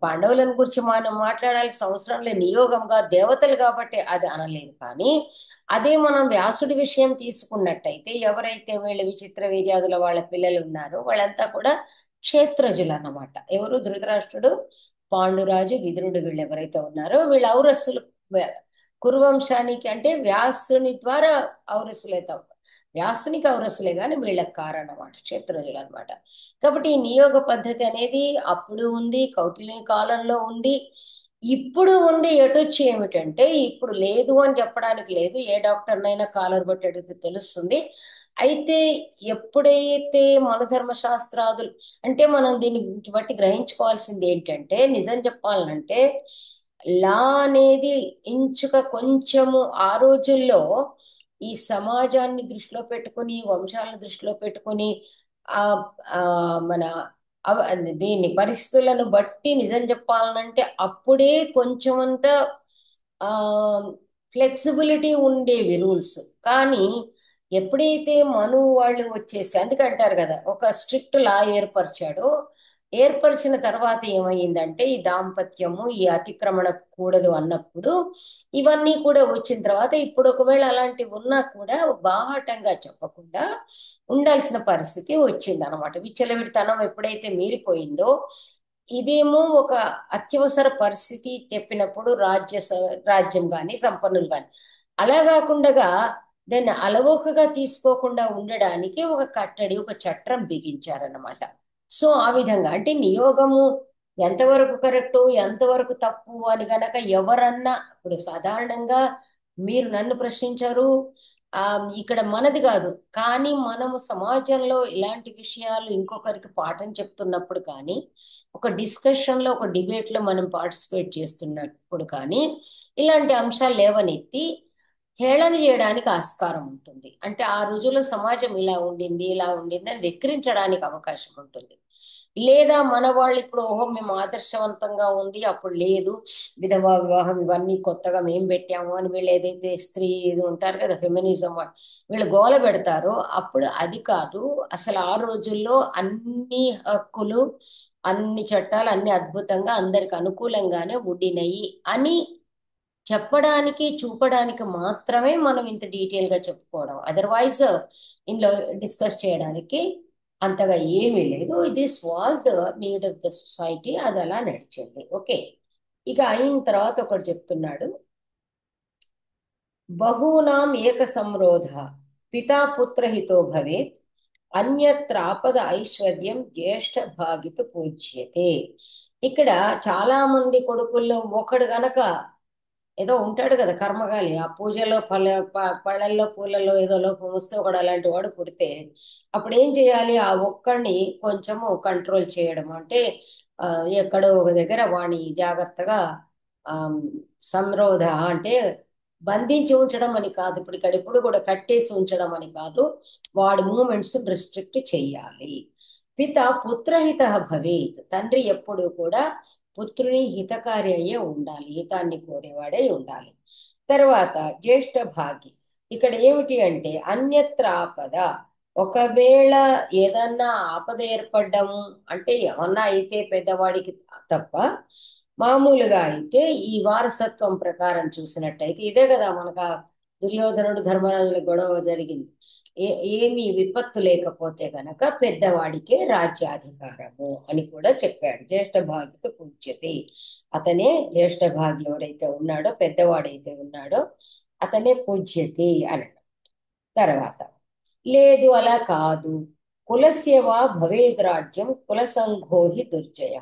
పాండవులను గురించి మనం మాట్లాడాల్సిన అవసరం లేదు. నియోగంగా దేవతలు కాబట్టి అది అనలేదు. కానీ అదే మనం వ్యాసుడి విషయం తీసుకున్నట్టయితే, ఎవరైతే వీళ్ళ విచిత్ర వీర్యాదుల వాళ్ళ పిల్లలు ఉన్నారో వాళ్ళంతా కూడా క్షేత్రజులు అన్నమాట. ఎవరు? ధృతరాష్ట్రుడు, పాండురాజు, విదురుడు, వీళ్ళు ఎవరైతే ఉన్నారో వీళ్ళు ఔరస్సులు. కురువంశానికి అంటే వ్యాసుని ద్వారా ఔరసులైతే వ్యాసునికి ఔరసులే కానీ వీళ్ళకి కారన్నమాట, క్షేత్రజులు అనమాట. కాబట్టి ఈ నియోగ పద్ధతి అనేది అప్పుడు ఉంది, కౌటిల్య కాలంలో ఉంది, ఇప్పుడు ఉంది. ఎటొచ్చి ఏమిటంటే ఇప్పుడు లేదు అని చెప్పడానికి లేదు. ఏ డాక్టర్నైనా కాలర్ బట్టి అడిగితే తెలుస్తుంది. అయితే ఎప్పుడైతే మనధర్మ శాస్త్రాదులు అంటే మనం దీన్ని బట్టి గ్రహించుకోవాల్సింది ఏంటంటే, నిజం చెప్పాలంటే లా అనేది ఇంచుక కొంచెము ఆ రోజుల్లో ఈ సమాజాన్ని దృష్టిలో పెట్టుకుని, వంశాలను దృష్టిలో పెట్టుకుని ఆ ఆ మన దీన్ని పరిస్థితులను బట్టి నిజం చెప్పాలనంటే అప్పుడే కొంచెమంత ఆ ఫ్లెక్సిబిలిటీ ఉండేవి రూల్స్. కానీ ఎప్పుడైతే మను వాళ్ళు వచ్చేసి, అందుకంటారు కదా, ఒక స్ట్రిక్ట్ లా ఏర్పరిచాడో, ఏర్పరిచిన తర్వాత ఏమైందంటే ఈ దాంపత్యము, ఈ అతిక్రమణ కూడదు అన్నప్పుడు ఇవన్నీ కూడా వచ్చిన తర్వాత ఇప్పుడు ఒకవేళ అలాంటివి ఉన్నా కూడా బాహాటంగా చెప్పకుండా ఉండాల్సిన పరిస్థితి వచ్చింది అనమాట. విచ్చలవిడితనం ఎప్పుడైతే మీరిపోయిందో, ఇదేమో ఒక అత్యవసర పరిస్థితి చెప్పినప్పుడు రాజ్యం కానీ సంపన్నులు కానీ అలా కాకుండా దాన్ని అలవోకగా తీసుకోకుండా ఉండడానికి ఒక కట్టడి, ఒక చట్టం బిగించారన్నమాట. సో ఆ విధంగా అంటే నియోగము ఎంతవరకు కరెక్టు, ఎంతవరకు తప్పు అని గనక ఎవరన్నా, ఇప్పుడు సాధారణంగా మీరు నన్ను ప్రశ్నించారు, ఆ ఇక్కడ మనది కాదు. కానీ మనము సమాజంలో ఇలాంటి విషయాలు ఇంకొకరికి పాఠం చెప్తున్నప్పుడు కానీ, ఒక డిస్కషన్ లో, ఒక డిబేట్ లో మనం పార్టిసిపేట్ చేస్తున్నప్పుడు కానీ ఇలాంటి అంశాలు లేవనెత్తి హేళన చేయడానికి ఆస్కారం ఉంటుంది. అంటే ఆ రోజుల్లో సమాజం ఇలా ఉండింది, ఇలా ఉండింది అని వెక్కిరించడానికి అవకాశం ఉంటుంది. లేదా మన వాళ్ళు ఇప్పుడు ఓహో మేము ఆదర్శవంతంగా ఉంది, అప్పుడు లేదు, విధవా వివాహం ఇవన్నీ కొత్తగా మేము పెట్టాము అని వీళ్ళు ఏదైతే స్త్రీ ఇది ఉంటారు కదా, ఫెమినిజం వీళ్ళు గోల పెడతారో అప్పుడు అది కాదు. అసలు ఆ రోజుల్లో అన్ని హక్కులు, అన్ని చట్టాలు అన్ని అద్భుతంగా అందరికి అనుకూలంగానే ఉండినయి అని చెప్పడానికి, చూపడానికి మాత్రమే మనం ఇంత డీటెయిల్ గా చెప్పుకోవడం. అదర్వైజ్ ఇందులో డిస్కస్ చేయడానికి అంతగా ఏమీ లేదు. This was the need of the society. అది అలా నడిచింది. ఓకే. ఇక అయిన తర్వాత ఒకటి చెప్తున్నాడు, బహూనాం ఏక సంరోధ పితా పుత్రహితో భవేత్ అన్యత్రాపద ఐశ్వర్యం జ్యేష్ఠ భాగితు పూజ్యతే. ఇక్కడ చాలా మంది కొడుకుల్లో ఒకడు గనక ఏదో ఉంటాడు కదా కర్మగాలి, ఆ పూజలో పళ్ళల్లో పూలలో ఏదో లోపం వస్తే ఒకడు అలాంటి వాడు పుడితే అప్పుడు ఏం చేయాలి? ఆ ఒక్కడిని కొంచెము కంట్రోల్ చేయడం అంటే ఆ, ఎక్కడో ఒక దగ్గర వాణ్ణి జాగ్రత్తగా ఆ సంరోధ అంటే బంధించి ఉంచడం అని కాదు. ఇప్పుడు ఇక్కడ ఎప్పుడు కూడా కట్టేసి ఉంచడం అని కాదు. వాడి మూమెంట్స్ రిస్ట్రిక్ట్ చెయ్యాలి. పిత పుత్రహిత భవేత్, తండ్రి ఎప్పుడు కూడా పుత్రుని హితకారి అయ్యే ఉండాలి, హితాన్ని కోరేవాడే ఉండాలి. తర్వాత జ్యేష్ఠ భాగి, ఇక్కడ ఏమిటి అంటే అన్యత్ర ఆపద, ఒకవేళ ఏదన్నా ఆపద ఏర్పడ్డము అంటే ఏమన్నా అయితే పెద్దవాడికి తప్ప, మామూలుగా అయితే ఈ వారసత్వం ప్రకారం చూసినట్టయితే ఇదే కదా మనకు ఆ దుర్యోధనుడు ధర్మరాజుల గొడవ జరిగింది. ఏ ఏమీ విపత్తు లేకపోతే గనక పెద్దవాడికే రాజ్యాధికారము అని కూడా చెప్పాడు. జ్యేష్ఠ భాగ్యత పూజ్యతే, అతనే జ్యేష్ఠ భాగ్యం ఎవరైతే ఉన్నాడో, పెద్దవాడైతే ఉన్నాడో అతనే పూజ్యతే అని. తర్వాత లేదు అలా కాదు, కులస్యవా భవేద్ రాజ్యం కులసంఘో హి దుర్జయ,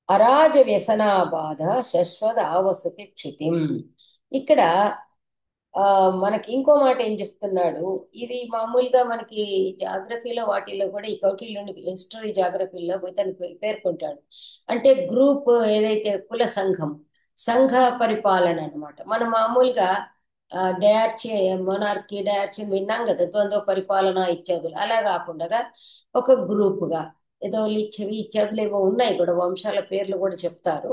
అరాజ వ్యసనాబాధ శశ్వత ఆవసతి క్షితిం. ఇక్కడ ఆ మనకి ఇంకో మాట ఏం చెప్తున్నాడు, ఇది మామూలుగా మనకి జాగ్రఫీలో వాటిల్లో కూడా ఈ కౌటిల్యుని హిస్టరీ జాగ్రఫీలో ఇతను పేర్కొంటాడు. అంటే గ్రూప్ ఏదైతే కుల సంఘం, సంఘ పరిపాలన అన్నమాట. మనం మామూలుగా డయార్చీ మొనార్కీ డయార్చీ విన్నాం కదా, ద్వంద్వ పరిపాలన ఇత్యాదులు. అలా కాకుండా ఒక గ్రూపుగా ఏదో లిచ్చవి ఇత్యాదులు ఏవో ఉన్నాయి కూడా, వంశాల పేర్లు కూడా చెప్తారు.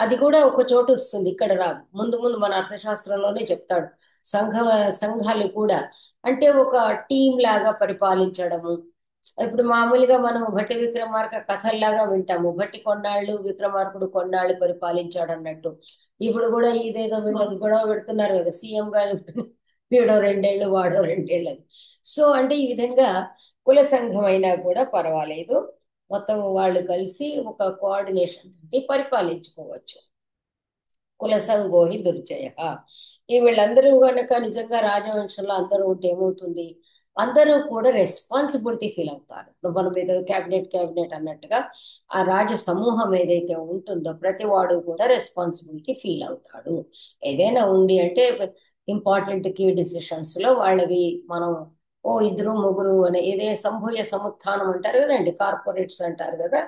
అది కూడా ఒక చోటు వస్తుంది, ఇక్కడ రాదు. ముందు ముందు మన అర్థశాస్త్రంలోనే చెప్తాడు. సంఘ సంఘాలు కూడా అంటే ఒక టీం లాగా పరిపాలించడము. ఇప్పుడు మామూలుగా మనం భట్టి విక్రమార్క కథల్లాగా వింటాము, భట్టి కొన్నాళ్ళు విక్రమార్కుడు కొన్నాళ్ళు పరిపాలించాడు అన్నట్టు. ఇప్పుడు కూడా ఇదేదో వీళ్ళది గొడవ పెడుతున్నారు కదా, సీఎం గారు వీడో రెండేళ్ళు వాడో రెండేళ్ళు అని. సో అంటే ఈ విధంగా కుల సంఘం అయినా కూడా పర్వాలేదు, మొత్తం వాళ్ళు కలిసి ఒక కోఆర్డినేషన్ తోటి పరిపాలించుకోవచ్చు. కులసంగోహి దుర్జయ. ఈ వీళ్ళందరూ గనక నిజంగా రాజవంశంలో అందరూ ఉంటే ఏమవుతుంది, అందరూ కూడా రెస్పాన్సిబిలిటీ ఫీల్ అవుతారు. మన మీద క్యాబినెట్ అన్నట్టుగా ఆ రాజ సమూహం ఏదైతే ఉంటుందో ప్రతి వాడు కూడా రెస్పాన్సిబిలిటీ ఫీల్ అవుతాడు. ఏదైనా ఉంది అంటే ఇంపార్టెంట్ కీ డిసిషన్స్ లో వాళ్ళవి మనం ఓ ఇద్దరు ముగ్గురు అనే ఏదే సంభూయ సముత్థానం అంటారు కదండి, కార్పొరేట్స్ అంటారు కదా,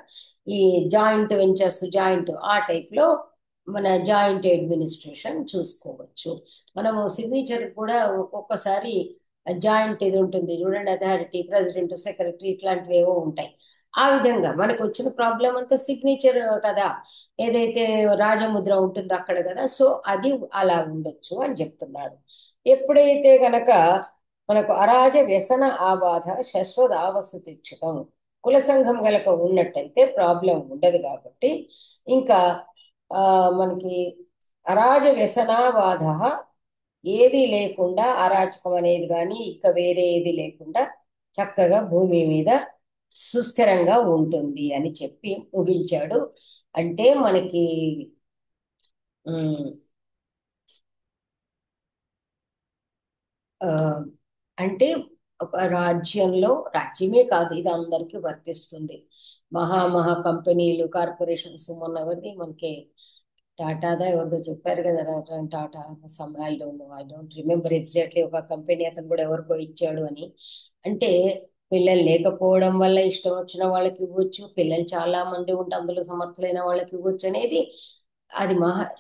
ఈ జాయింట్ వెంచర్స్ జాయింట్ ఆ టైప్ లో మన జాయింట్ అడ్మినిస్ట్రేషన్ చూసుకోవచ్చు. మనము సిగ్నేచర్ కూడా ఒక్కొక్కసారి జాయింట్ ఇది ఉంటుంది చూడండి, అథారిటీ, ప్రెసిడెంట్, సెక్రటరీ ఇట్లాంటివి ఏవో ఉంటాయి. ఆ విధంగా మనకు వచ్చిన ప్రాబ్లం అంతా సిగ్నేచర్ కదా, ఏదైతే రాజముద్ర ఉంటుందో అక్కడ కదా. సో అది అలా ఉండొచ్చు అని చెప్తున్నాడు. ఎప్పుడైతే గనక మనకు అరాజ వ్యసన ఆబాధ శశ్వత ఆవసతిక్షితం, కుల సంఘం గలక ఉన్నట్టయితే ప్రాబ్లం ఉండదు. కాబట్టి ఇంకా ఆ మనకి అరాజ వ్యసనాబాధ ఏది లేకుండా, అరాచకం అనేది కానీ ఇంకా వేరే ఏది లేకుండా చక్కగా భూమి మీద సుస్థిరంగా ఉంటుంది అని చెప్పి ముగించాడు. అంటే మనకి ఉమ్, ఆ, అంటే ఒక రాజ్యంలో, రాజ్యమే కాదు ఇది అందరికీ వర్తిస్తుంది. మహా కంపెనీలు, కార్పొరేషన్స్, మొన్న ఎవరిది మనకి టాటాదా ఎవరిదో చెప్పారు కదా, Ratan Tata some I don't remember exactly, ఒక కంపెనీ అతను కూడా ఎవరికో ఇచ్చాడు అని. అంటే పిల్లలు లేకపోవడం వల్ల ఇష్టం వచ్చిన వాళ్ళకి ఇవ్వచ్చు, పిల్లలు చాలా మంది ఉంటే అందులో సమర్థులైన వాళ్ళకి ఇవ్వచ్చు అనేది. అది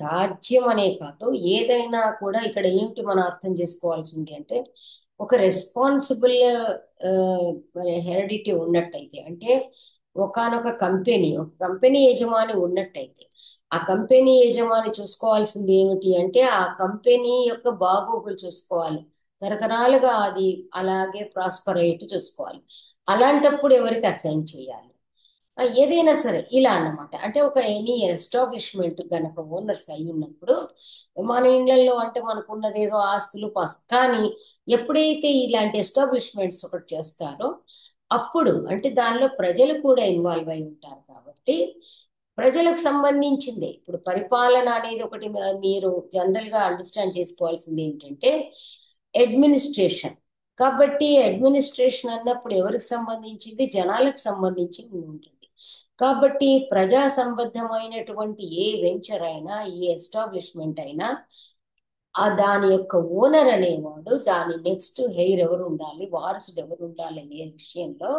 రాజ్యం అనే కాదు, ఏదైనా కూడా ఇక్కడ ఏంటి మనం అర్థం చేసుకోవాల్సింది అంటే ఒక రెస్పాన్సిబుల్ హెరిడిటీ ఉన్నట్టయితే, అంటే ఒకానొక కంపెనీ, ఒక కంపెనీ యజమాని ఉన్నట్టయితే ఆ కంపెనీ యజమాని చూసుకోవాల్సింది ఏమిటి అంటే ఆ కంపెనీ యొక్క బాగోగులు చూసుకోవాలి, తరతరాలుగా అది అలాగే ప్రాస్పర్ అయ్యేట్టు చూసుకోవాలి. అలాంటప్పుడు ఎవరికి అసైన్ చేయాలి, ఏదైనా సరే ఇలా అన్నమాట. అంటే ఒక ఎనీ ఎస్టాబ్లిష్మెంట్ గనక ఓనర్స్ అయి ఉన్నప్పుడు, మన ఇళ్లలో అంటే మనకు ఉన్నది ఏదో ఆస్తులు పాస్తులు, కానీ ఎప్పుడైతే ఇలాంటి ఎస్టాబ్లిష్మెంట్స్ ఒకటి చేస్తారో అప్పుడు అంటే దానిలో ప్రజలు కూడా ఇన్వాల్వ్ అయి ఉంటారు. కాబట్టి ప్రజలకు సంబంధించిందే. ఇప్పుడు పరిపాలన అనేది ఒకటి మీరు జనరల్ గా అండర్స్టాండ్ చేసుకోవాల్సింది ఏంటంటే అడ్మినిస్ట్రేషన్. కాబట్టి అడ్మినిస్ట్రేషన్ అన్నప్పుడు ఎవరికి సంబంధించింది, జనాలకు సంబంధించి ఉంటుంది. కాబట్టి ప్రజా సంబద్ధమైనటువంటి ఏ వెంచర్ అయినా, ఏ ఎస్టాబ్లిష్మెంట్ అయినా దాని యొక్క ఓనర్ అనేవాడు, దాని నెక్స్ట్ హెయిర్ ఎవరు ఉండాలి, వారసుడు ఎవరు ఉండాలి అనే విషయంలో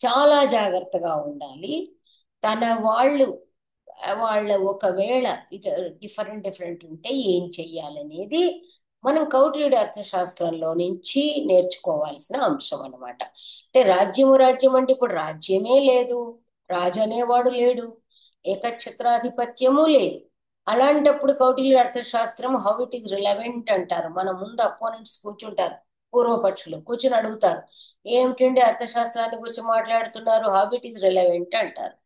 చాలా జాగ్రత్తగా ఉండాలి. తన వాళ్ళు వాళ్ళ ఒకవేళ డిఫరెంట్ డిఫరెంట్ ఉంటే ఏం చెయ్యాలనేది మనం కౌటిల్యుడి అర్థశాస్త్రంలో నుంచి నేర్చుకోవాల్సిన అంశం అన్నమాట. అంటే రాజ్యం అంటే ఇప్పుడు రాజ్యమే లేదు, రాజు అనేవాడు లేడు, ఏకఛత్రాధిపత్యము లేదు. అలాంటప్పుడు కౌటిల్యుడి అర్థశాస్త్రం హౌ ఇట్ ఈస్ రిలవెంట్ అంటారు. మన ముందు అపోనెంట్స్ కూర్చుంటారు, పూర్వపక్షులు కూర్చుని అడుగుతారు, ఏమిటండి అర్థశాస్త్రాన్ని గురించి మాట్లాడుతున్నారు, హౌ ఇట్ ఈస్ రిలవెంట్ అంటారు.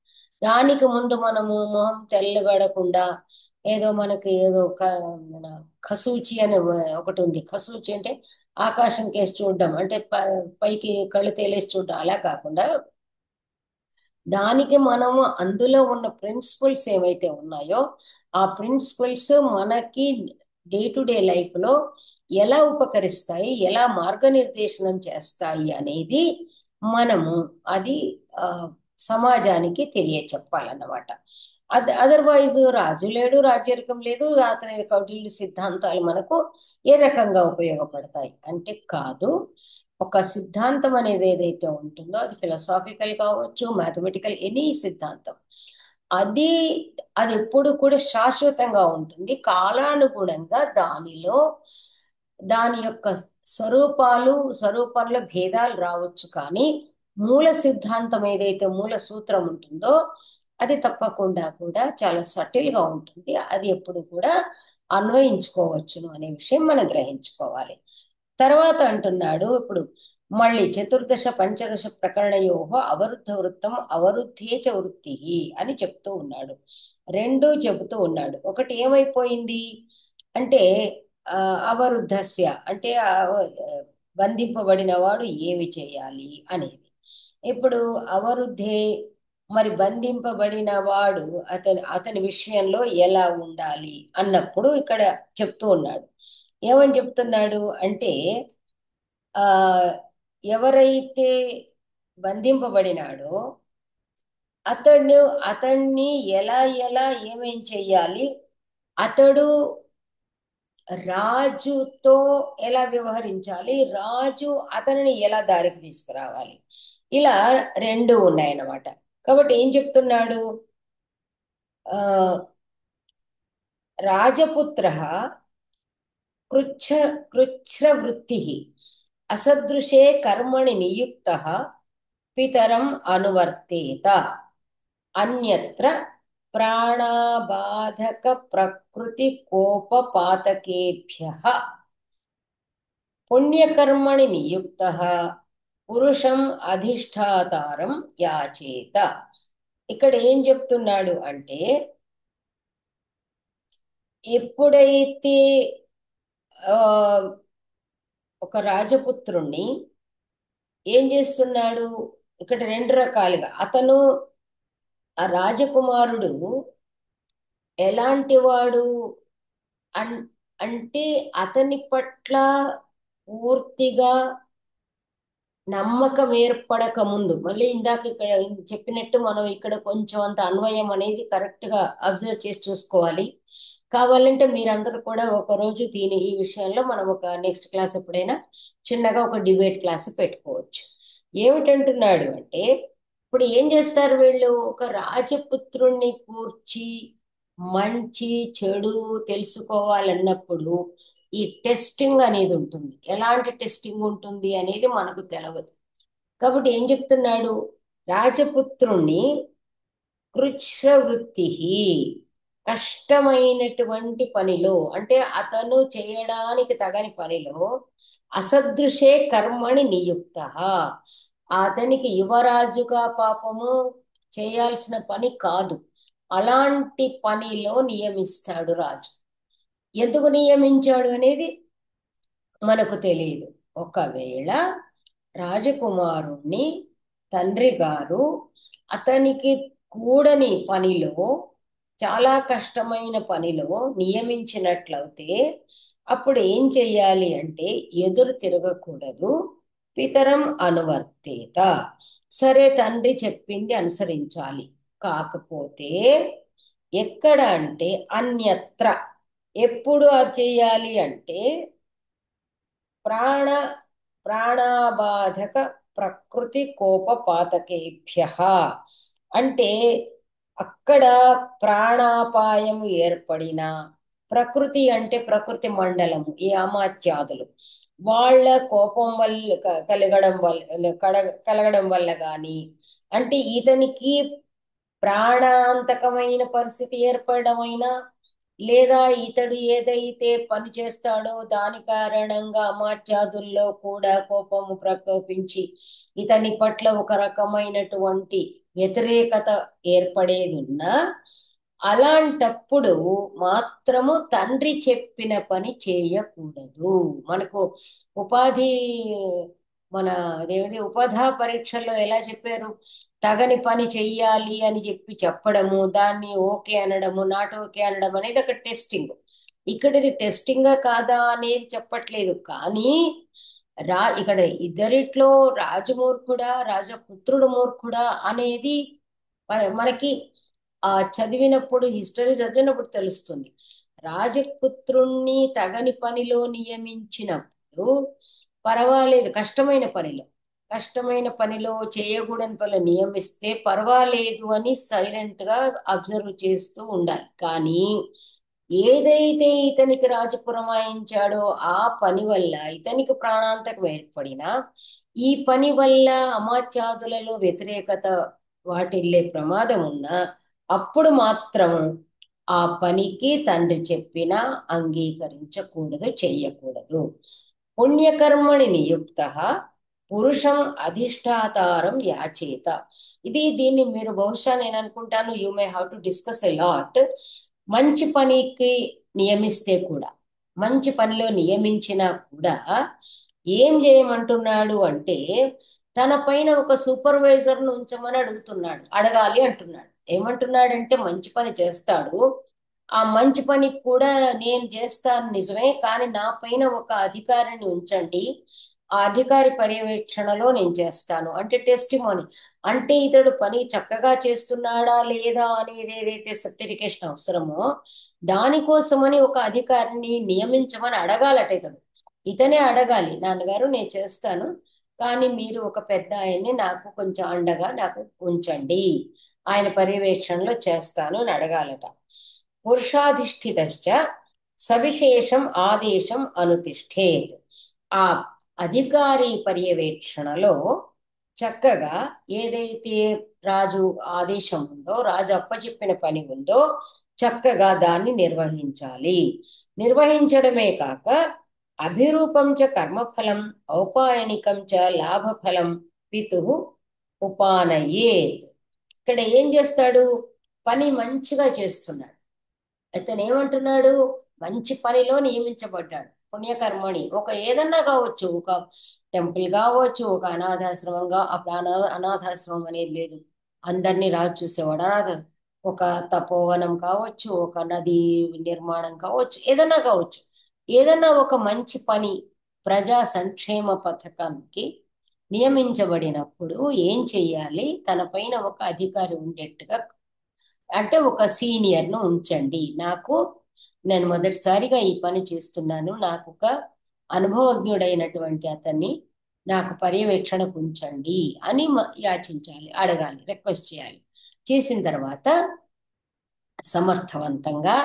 దానికి ముందు మనము మొహం తెల్లబడకుండా ఏదో మనకి ఏదో మన ఖసూచి అనే ఒకటి ఉంది. ఖసూచి అంటే ఆకాశం కేసి చూడడం, అంటే పైకి కళ్ళు తేలేసి చూడడం, అలా కాకుండా దానికి మనము అందులో ఉన్న ప్రిన్సిపల్స్ ఏవైతే ఉన్నాయో ఆ ప్రిన్సిపల్స్ మనకి డే టు డే లైఫ్ లో ఎలా ఉపకరిస్తాయి, ఎలా మార్గనిర్దేశనం చేస్తాయి అనేది మనము అది ఆ, సమాజానికి తెలియచెప్పాలన్నమాట. అదర్వైజ్ రాజు లేడు, రాజ్యరికం లేదు, అతని కౌటిల్య సిద్ధాంతాలు మనకు ఏ రకంగా ఉపయోగపడతాయి అంటే కాదు. ఒక సిద్ధాంతం అనేది ఏదైతే ఉంటుందో అది ఫిలసాఫికల్ కావచ్చు, మ్యాథమెటికల్, ఎనీ సిద్ధాంతం, అది అది ఎప్పుడు కూడా శాశ్వతంగా ఉంటుంది. కాలానుగుణంగా దాని యొక్క స్వరూపంలో భేదాలు రావచ్చు, కానీ మూల సిద్ధాంతం ఏదైతే మూల సూత్రం ఉంటుందో అది తప్పకుండా కూడా చాలా సటిల్ గా ఉంటుంది. అది ఎప్పుడు కూడా అన్వయించుకోవచ్చును అనే విషయం మనం గ్రహించుకోవాలి. తర్వాత అంటున్నాడు ఇప్పుడు మళ్ళీ చతుర్దశ పంచదశ ప్రకరణయోహో అవరుద్ధ వృత్తం అవరుద్ధే చ వృత్తి అని చెప్తూ ఉన్నాడు. రెండు చెబుతూ ఉన్నాడు. ఒకటి ఏమైపోయింది అంటే ఆ, అవరుద్ధస్య అంటే బంధింపబడిన వాడు ఏమి చేయాలి అనేది. ఇప్పుడు అవరుద్ధే, మరి బంధింపబడిన వాడు అతని విషయంలో ఎలా ఉండాలి అన్నప్పుడు ఇక్కడ చెప్తూ ఉన్నాడు. ఏమని చెప్తున్నాడు అంటే ఆ ఎవరైతే బంధింపబడినాడో అతడు అతన్ని ఎలా ఎలా ఏమేం చెయ్యాలి, అతడు రాజుతో ఎలా వ్యవహరించాలి, రాజు అతనిని ఎలా దారికి తీసుకురావాలి, ఇలా రెండు ఉన్నాయన్నమాట. కాబట్టి ఏం చెప్తున్నాడు, ఆ రాజపుత్ర కృచ్ఛ కృచ్ఛ్రవృత్తి అసదృశే కర్మణి నియుక్త పితరం అనువర్తేత అన్యత్ర ప్రాణాబాధక ప్రకృతి కోపపాతకేభ్యః పుణ్యకర్మణి నియుక్త పురుషం అధిష్టాతారం యాచేత. ఇక్కడ ఏం చెప్తున్నాడు అంటే ఎప్పుడైతే ఆ ఒక రాజపుత్రుణ్ణి ఏం చేస్తున్నాడు, ఇక్కడ రెండు రకాలుగా అతను ఆ రాజకుమారుడు ఎలాంటి వాడు అన్ అంటే అతని పట్ల పూర్తిగా నమ్మకం ఏర్పడక ముందు, మళ్ళీ ఇందాక ఇక్కడ చెప్పినట్టు మనం ఇక్కడ కొంచెం అంత అన్వయం అనేది కరెక్ట్ గా అబ్జర్వ్ చేసి చూసుకోవాలి. కావాలంటే మీరందరూ కూడా ఒక రోజు ఈ విషయంలో మనం ఒక నెక్స్ట్ క్లాస్ ఎప్పుడైనా చిన్నగా ఒక డిబేట్ క్లాస్ పెట్టుకోవచ్చు. ఏమిటంటున్నాడు అంటే ఇప్పుడు ఏం చేస్తారు వీళ్ళు, ఒక రాజపుత్రుణ్ణి కూర్చి మంచి చెడు తెలుసుకోవాలన్నప్పుడు ఈ టెస్టింగ్ అనేది ఉంటుంది. ఎలాంటి టెస్టింగ్ ఉంటుంది అనేది మనకు తెలియదు. కాబట్టి ఏం చెప్తున్నాడు, రాజపుత్రుణ్ణి కృచ్ఛ్రవృత్తి కష్టమైనటువంటి పనిలో, అంటే అతను చేయడానికి తగని పనిలో, అసదృశే కర్మణి నియుక్త, అతనికి యువరాజుగా పాపము చేయాల్సిన పని కాదు, అలాంటి పనిలో నియమిస్తాడు రాజు. ఎందుకు నియమించాడు అనేది మనకు తెలియదు. ఒకవేళ రాజకుమారుణ్ణి తండ్రి గారు అతనికి కూడని పనిలో, చాలా కష్టమైన పనిలో నియమించినట్లయితే అప్పుడు ఏం చెయ్యాలి అంటే ఎదురు తిరగకూడదు. పితరం అనువర్తేత, సరే తండ్రి చెప్పింది అనుసరించాలి. కాకపోతే ఎక్కడ అంటే అన్యత్ర, ఎప్పుడు అది చేయాలి అంటే ప్రాణ ప్రాణాబాధక ప్రకృతి కోపపాతకేభ్యః, అంటే అక్కడ ప్రాణాపాయం ఏర్పడిన, ప్రకృతి అంటే ప్రకృతి మండలము, ఈ అమాత్యాదులు వాళ్ళ కోపం వల్ల కలగడం వల్ల గాని, అంటే ఇతనికి ప్రాణాంతకమైన పరిస్థితి ఏర్పడమైనా, లేదా ఇతడు ఏదైతే పని చేస్తాడో దాని కారణంగా అమాత్యాదుల్లో కూడా కోపము ప్రకోపించి ఇతని పట్ల ఒక రకమైనటువంటి వ్యతిరేకత ఏర్పడేది ఉన్నా అలాంటప్పుడు మాత్రము తండ్రి చెప్పిన పని చేయకూడదు. మనకు ఉపాధి మన అదేమిటి ఉపాధి పరీక్షల్లో ఎలా చెప్పారు? తగని పని చెయ్యాలి అని చెప్పడము, దాన్ని ఓకే అనడము, నాట్ ఓకే అనడం అనేది ఒక టెస్టింగ్. ఇక్కడ ఇది టెస్టింగ్ కాదా అనేది చెప్పట్లేదు. కానీ ఇక్కడ ఇద్దరిట్లో రాజమూర్ఖుడా రాజపుత్రుడు మూర్ఖుడా అనేది మనకి చదివినప్పుడు హిస్టరీ చదివినప్పుడు తెలుస్తుంది. రాజపుత్రుణ్ణి తగని పనిలో నియమించినప్పుడు పర్వాలేదు, కష్టమైన పనిలో చేయకూడని పనిలో నియమిస్తే పర్వాలేదు అని సైలెంట్ గా అబ్జర్వ్ చేస్తూ ఉండాలి. కానీ ఏదైతే ఇతనికి రాజు పురమాయించాడో ఆ పని వల్ల ఇతనికి ప్రాణాంతకం ఏర్పడినా, ఈ పని వల్ల అమాత్యాదులలో వ్యతిరేకత వాటిల్లే ప్రమాదం ఉన్నా అప్పుడు మాత్రం ఆ పనికి తండ్రి చెప్పినా అంగీకరించకూడదు, చెయ్యకూడదు. పుణ్యకర్మణి నియుక్త పురుషం అధిష్టాతారం యాచేత. దీన్ని మీరు బహుశా నేను అనుకుంటాను you may have to discuss a lot. మంచి పనికి నియమిస్తే కూడా, మంచి పనిలో నియమించినా కూడా ఏం చేయమంటున్నాడు అంటే తన పైన ఒక సూపర్వైజర్ను ఉంచమని అడగాలి అంటున్నాడు. ఏమంటున్నాడంటే మంచి పని చేస్తాడు, ఆ మంచి పని కూడా నేను చేస్తాను నిజమే, కానీ నా పైన ఒక అధికారిని ఉంచండి, ఆ అధికారి పర్యవేక్షణలో నేను చేస్తాను అంటే టెస్టిమోని. అంటే ఇతడు పని చక్కగా చేస్తున్నాడా లేదా అనేది ఏదైతే సర్టిఫికేషన్ అవసరమో దానికోసమని ఒక అధికారిని నియమించమని అడగాలట ఇతనే అడగాలి, నాన్నగారు నేను చేస్తాను కానీ మీరు ఒక పెద్ద ఆయన్ని నాకు కొంచెం అండగా నాకు ఉంచండి, ఆయన పర్యవేక్షణలో చేస్తాను అని అడగాలట. పురుషాధిష్ఠితశ్చ సవిశేషం ఆదేశం అనుతిష్ఠేత్. ఆ అధికారి పర్యవేక్షణలో చక్కగా ఏదైతే రాజు ఆదేశం ఉందో, రాజు అప్పచెప్పిన పని ఉందో చక్కగా దాన్ని నిర్వహించాలి. నిర్వహించడమే కాక అభిరూపం చ కర్మఫలం ఔపాయనికం చ లాభఫలం పితు ఉపానయేత్. ఇక్కడ ఏం చేస్తాడు? పని మంచిగా చేస్తున్నాడు. అతను ఏమంటున్నాడు? మంచి పనిలో నియమించబడ్డాడు. పుణ్యకర్మణి ఒక ఏదన్నా కావచ్చు, ఒక టెంపుల్ కావచ్చు, ఒక అనాథాశ్రమంగా, అప్పుడు అనాథాశ్రమం అనేది లేదు, అందరినీ రాజు చూసేవాడు. ఒక తపోవనం కావచ్చు, ఒక నది నిర్మాణం కావచ్చు, ఏదన్నా కావచ్చు. ఏదన్నా ఒక మంచి పని ప్రజా సంక్షేమ పథకానికి నియమించబడినప్పుడు ఏం చెయ్యాలి? తన పైన ఒక అధికారి ఉండేట్టుగా, అంటే ఒక సీనియర్ను ఉంచండి, నేను మొదటిసారిగా ఈ పని చేస్తున్నాను, నాకు ఒక అనుభవజ్ఞుడైనటువంటి అతన్ని నాకు పర్యవేక్షణకు ఉంచండి అని యాచించాలి, అడగాలి, రిక్వెస్ట్ చేయాలి. చేసిన తర్వాత సమర్థవంతంగా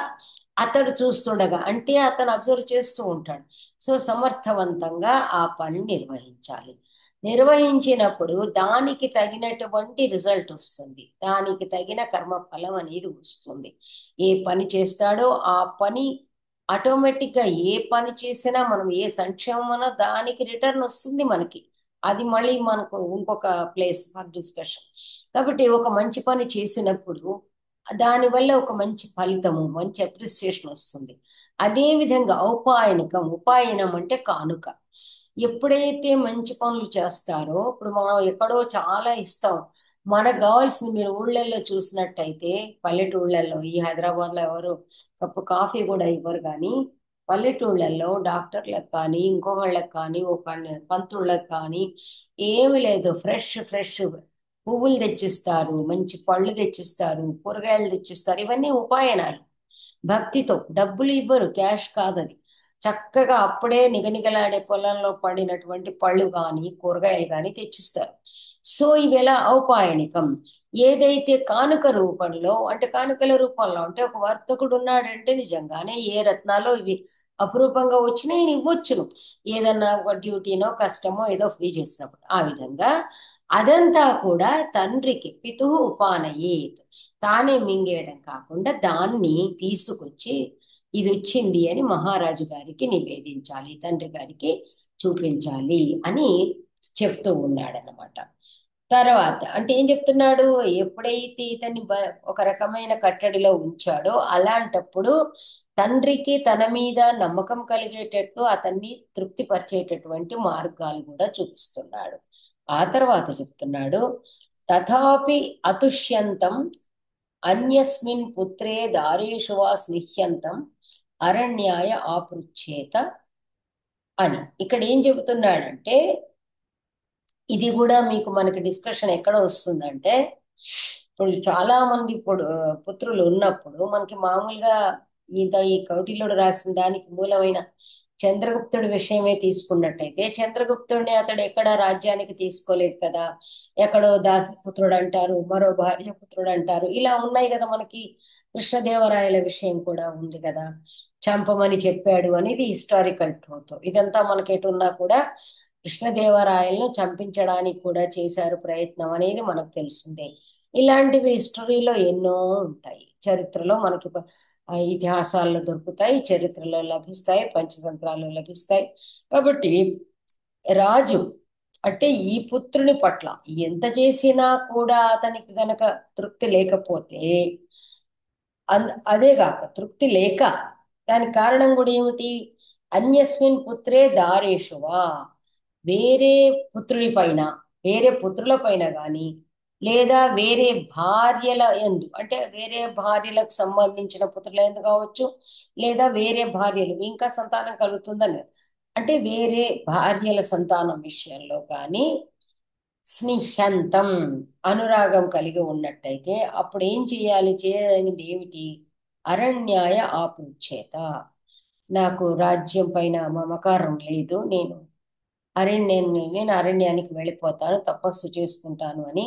అతడు చూస్తుండగా, అంటే అతను అబ్జర్వ్ చేస్తూ ఉంటాడు, సో సమర్థవంతంగా ఆ పని నిర్వహించాలి. నిర్వహించినప్పుడు దానికి తగినటువంటి రిజల్ట్ వస్తుంది, దానికి తగిన కర్మఫలం అనేది వస్తుంది. ఏ పని చేస్తాడో ఆ పని ఆటోమేటిక్గా, ఏ పని చేసినా మనం ఏ సంక్షేమమో దానికి రిటర్న్ వస్తుంది మనకి. అది మళ్ళీ మనకు ఇంకొక ప్లేస్ ఫర్ డిస్కషన్. కాబట్టి ఒక మంచి పని చేసినప్పుడు దానివల్ల ఒక మంచి ఫలితము, మంచి అప్రిసియేషన్ వస్తుంది. అదే విధంగా ఉపాయనం అంటే కానుక. ఎప్పుడైతే మంచి పనులు చేస్తారో, ఇప్పుడు మనం ఎక్కడో చాలా ఇస్తాం, మనకు కావాల్సింది మీరు ఊళ్ళల్లో చూసినట్టయితే, పల్లెటూళ్ళల్లో, ఈ హైదరాబాద్లో ఎవరు కప్పు కాఫీ కూడా ఇవ్వరు, కానీ పల్లెటూళ్ళల్లో డాక్టర్లకు కానీ ఇంకొకళ్ళకి కానీ ఒక పంతుళ్ళకి కానీ ఏమి లేదు, ఫ్రెష్ పువ్వులు తెచ్చిస్తారు, మంచి పళ్ళు తెచ్చిస్తారు, కూరగాయలు తెచ్చిస్తారు. ఇవన్నీ ఉపాయనాలు. భక్తితో, డబ్బులు ఇవ్వరు, క్యాష్ కాదది. చక్కగా అప్పుడే నిగనిగలాడే పొలంలో పడినటువంటి పళ్ళు కానీ కూరగాయలు కానీ తెచ్చిస్తారు. సో ఇవి ఎలా ఔపాయనికం. ఏదైతే కానుక రూపంలో, అంటే కానుకల రూపంలో అంటే ఒక వర్తకుడు ఉన్నాడంటే నిజంగానే ఏ రత్నాలో ఇవి అపురూపంగా వచ్చినా ఈయన ఇవ్వచ్చును, ఏదన్నా ఒక డ్యూటీనో కష్టమో ఏదో ఫ్రీ చేసినప్పుడు. ఆ విధంగా అదంతా కూడా తండ్రికి పితుహు ఉపానయేత్, తానే మింగేయడం కాకుండా దాన్ని తీసుకొచ్చి ఇది వచ్చింది అని మహారాజు గారికి నివేదించాలి, తండ్రి గారికి చూపించాలి అని చెప్తూ ఉన్నాడనమాట. తర్వాత అంటే ఏం చెప్తున్నాడు, ఎప్పుడైతే ఇతన్ని ఒక రకమైన కట్టడిలో ఉంచాడో అలాంటప్పుడు తండ్రికి తన మీద నమ్మకం కలిగేటట్టు అతన్ని తృప్తిపరిచేటటువంటి మార్గాలు కూడా చూపిస్తున్నాడు. ఆ తర్వాత చెప్తున్నాడు, తథాపి అతుష్యంతం అన్యస్మిన్ పుత్రే దారేషు వా స్నిహ్యంతం అరణ్యాయ ఆపృచ్ఛేత అని. ఇక్కడ ఏం చెబుతున్నాడంటే, ఇది కూడా మీకు మనకి డిస్కషన్ ఎక్కడ వస్తుందంటే, ఇప్పుడు చాలా మంది ఇప్పుడు పుత్రులు ఉన్నప్పుడు మనకి మామూలుగా ఈ కౌటిల్యుడు రాసిన దానికి మూలమైన చంద్రగుప్తుడి విషయమే తీసుకున్నట్టయితే, చంద్రగుప్తుడిని అతడు ఎక్కడ రాజ్యానికి తీసుకోలేదు కదా, ఎక్కడో దాసిపుత్రుడు అంటారు, మరో భార్య పుత్రుడు అంటారు, ఇలా ఉన్నాయి కదా మనకి. కృష్ణదేవరాయల విషయం కూడా ఉంది కదా, చంపమని చెప్పాడు అనేది హిస్టారికల్ ట్రూత్. ఇదంతా మనకి ఎటున్నా కూడా కృష్ణదేవరాయలను చంపించడానికి కూడా చేశారు ప్రయత్నం అనేది మనకు తెలిసిందే. ఇలాంటివి హిస్టరీలో ఎన్నో ఉంటాయి, చరిత్రలో మనకి ఇతిహాసాల్లో దొరుకుతాయి, చరిత్రలో లభిస్తాయి, పంచతంత్రాల్లో లభిస్తాయి. కాబట్టి రాజు అంటే ఈ పుత్రుని పట్ల ఎంత చేసినా కూడా అతనికి గనక తృప్తి లేకపోతే, అదేగాక తృప్తి లేక దానికి కారణం కూడా ఏమిటి, అన్యస్మిన్ పుత్రే దారేషువా, వేరే పుత్రుడి పైన, వేరే పుత్రుల పైన గాని, లేదా వేరే భార్యల ఎందు, అంటే వేరే భార్యలకు సంబంధించిన పుత్రుల ఎందు కావచ్చు, లేదా వేరే భార్యలు ఇంకా సంతానం కలుగుతుందని, అంటే వేరే భార్యల సంతానం విషయంలో కానీ స్నిహ్యంతం అనురాగం కలిగి ఉన్నట్టయితే అప్పుడు ఏం చేయాలి, చేయదగినది ఏమిటి, అరణ్యాయ ఆపృచ్ఛేత. నాకు రాజ్యం పైన మమకారం లేదు, నేను అరణ్యానికి వెళ్ళిపోతాను, తపస్సు చేసుకుంటాను అని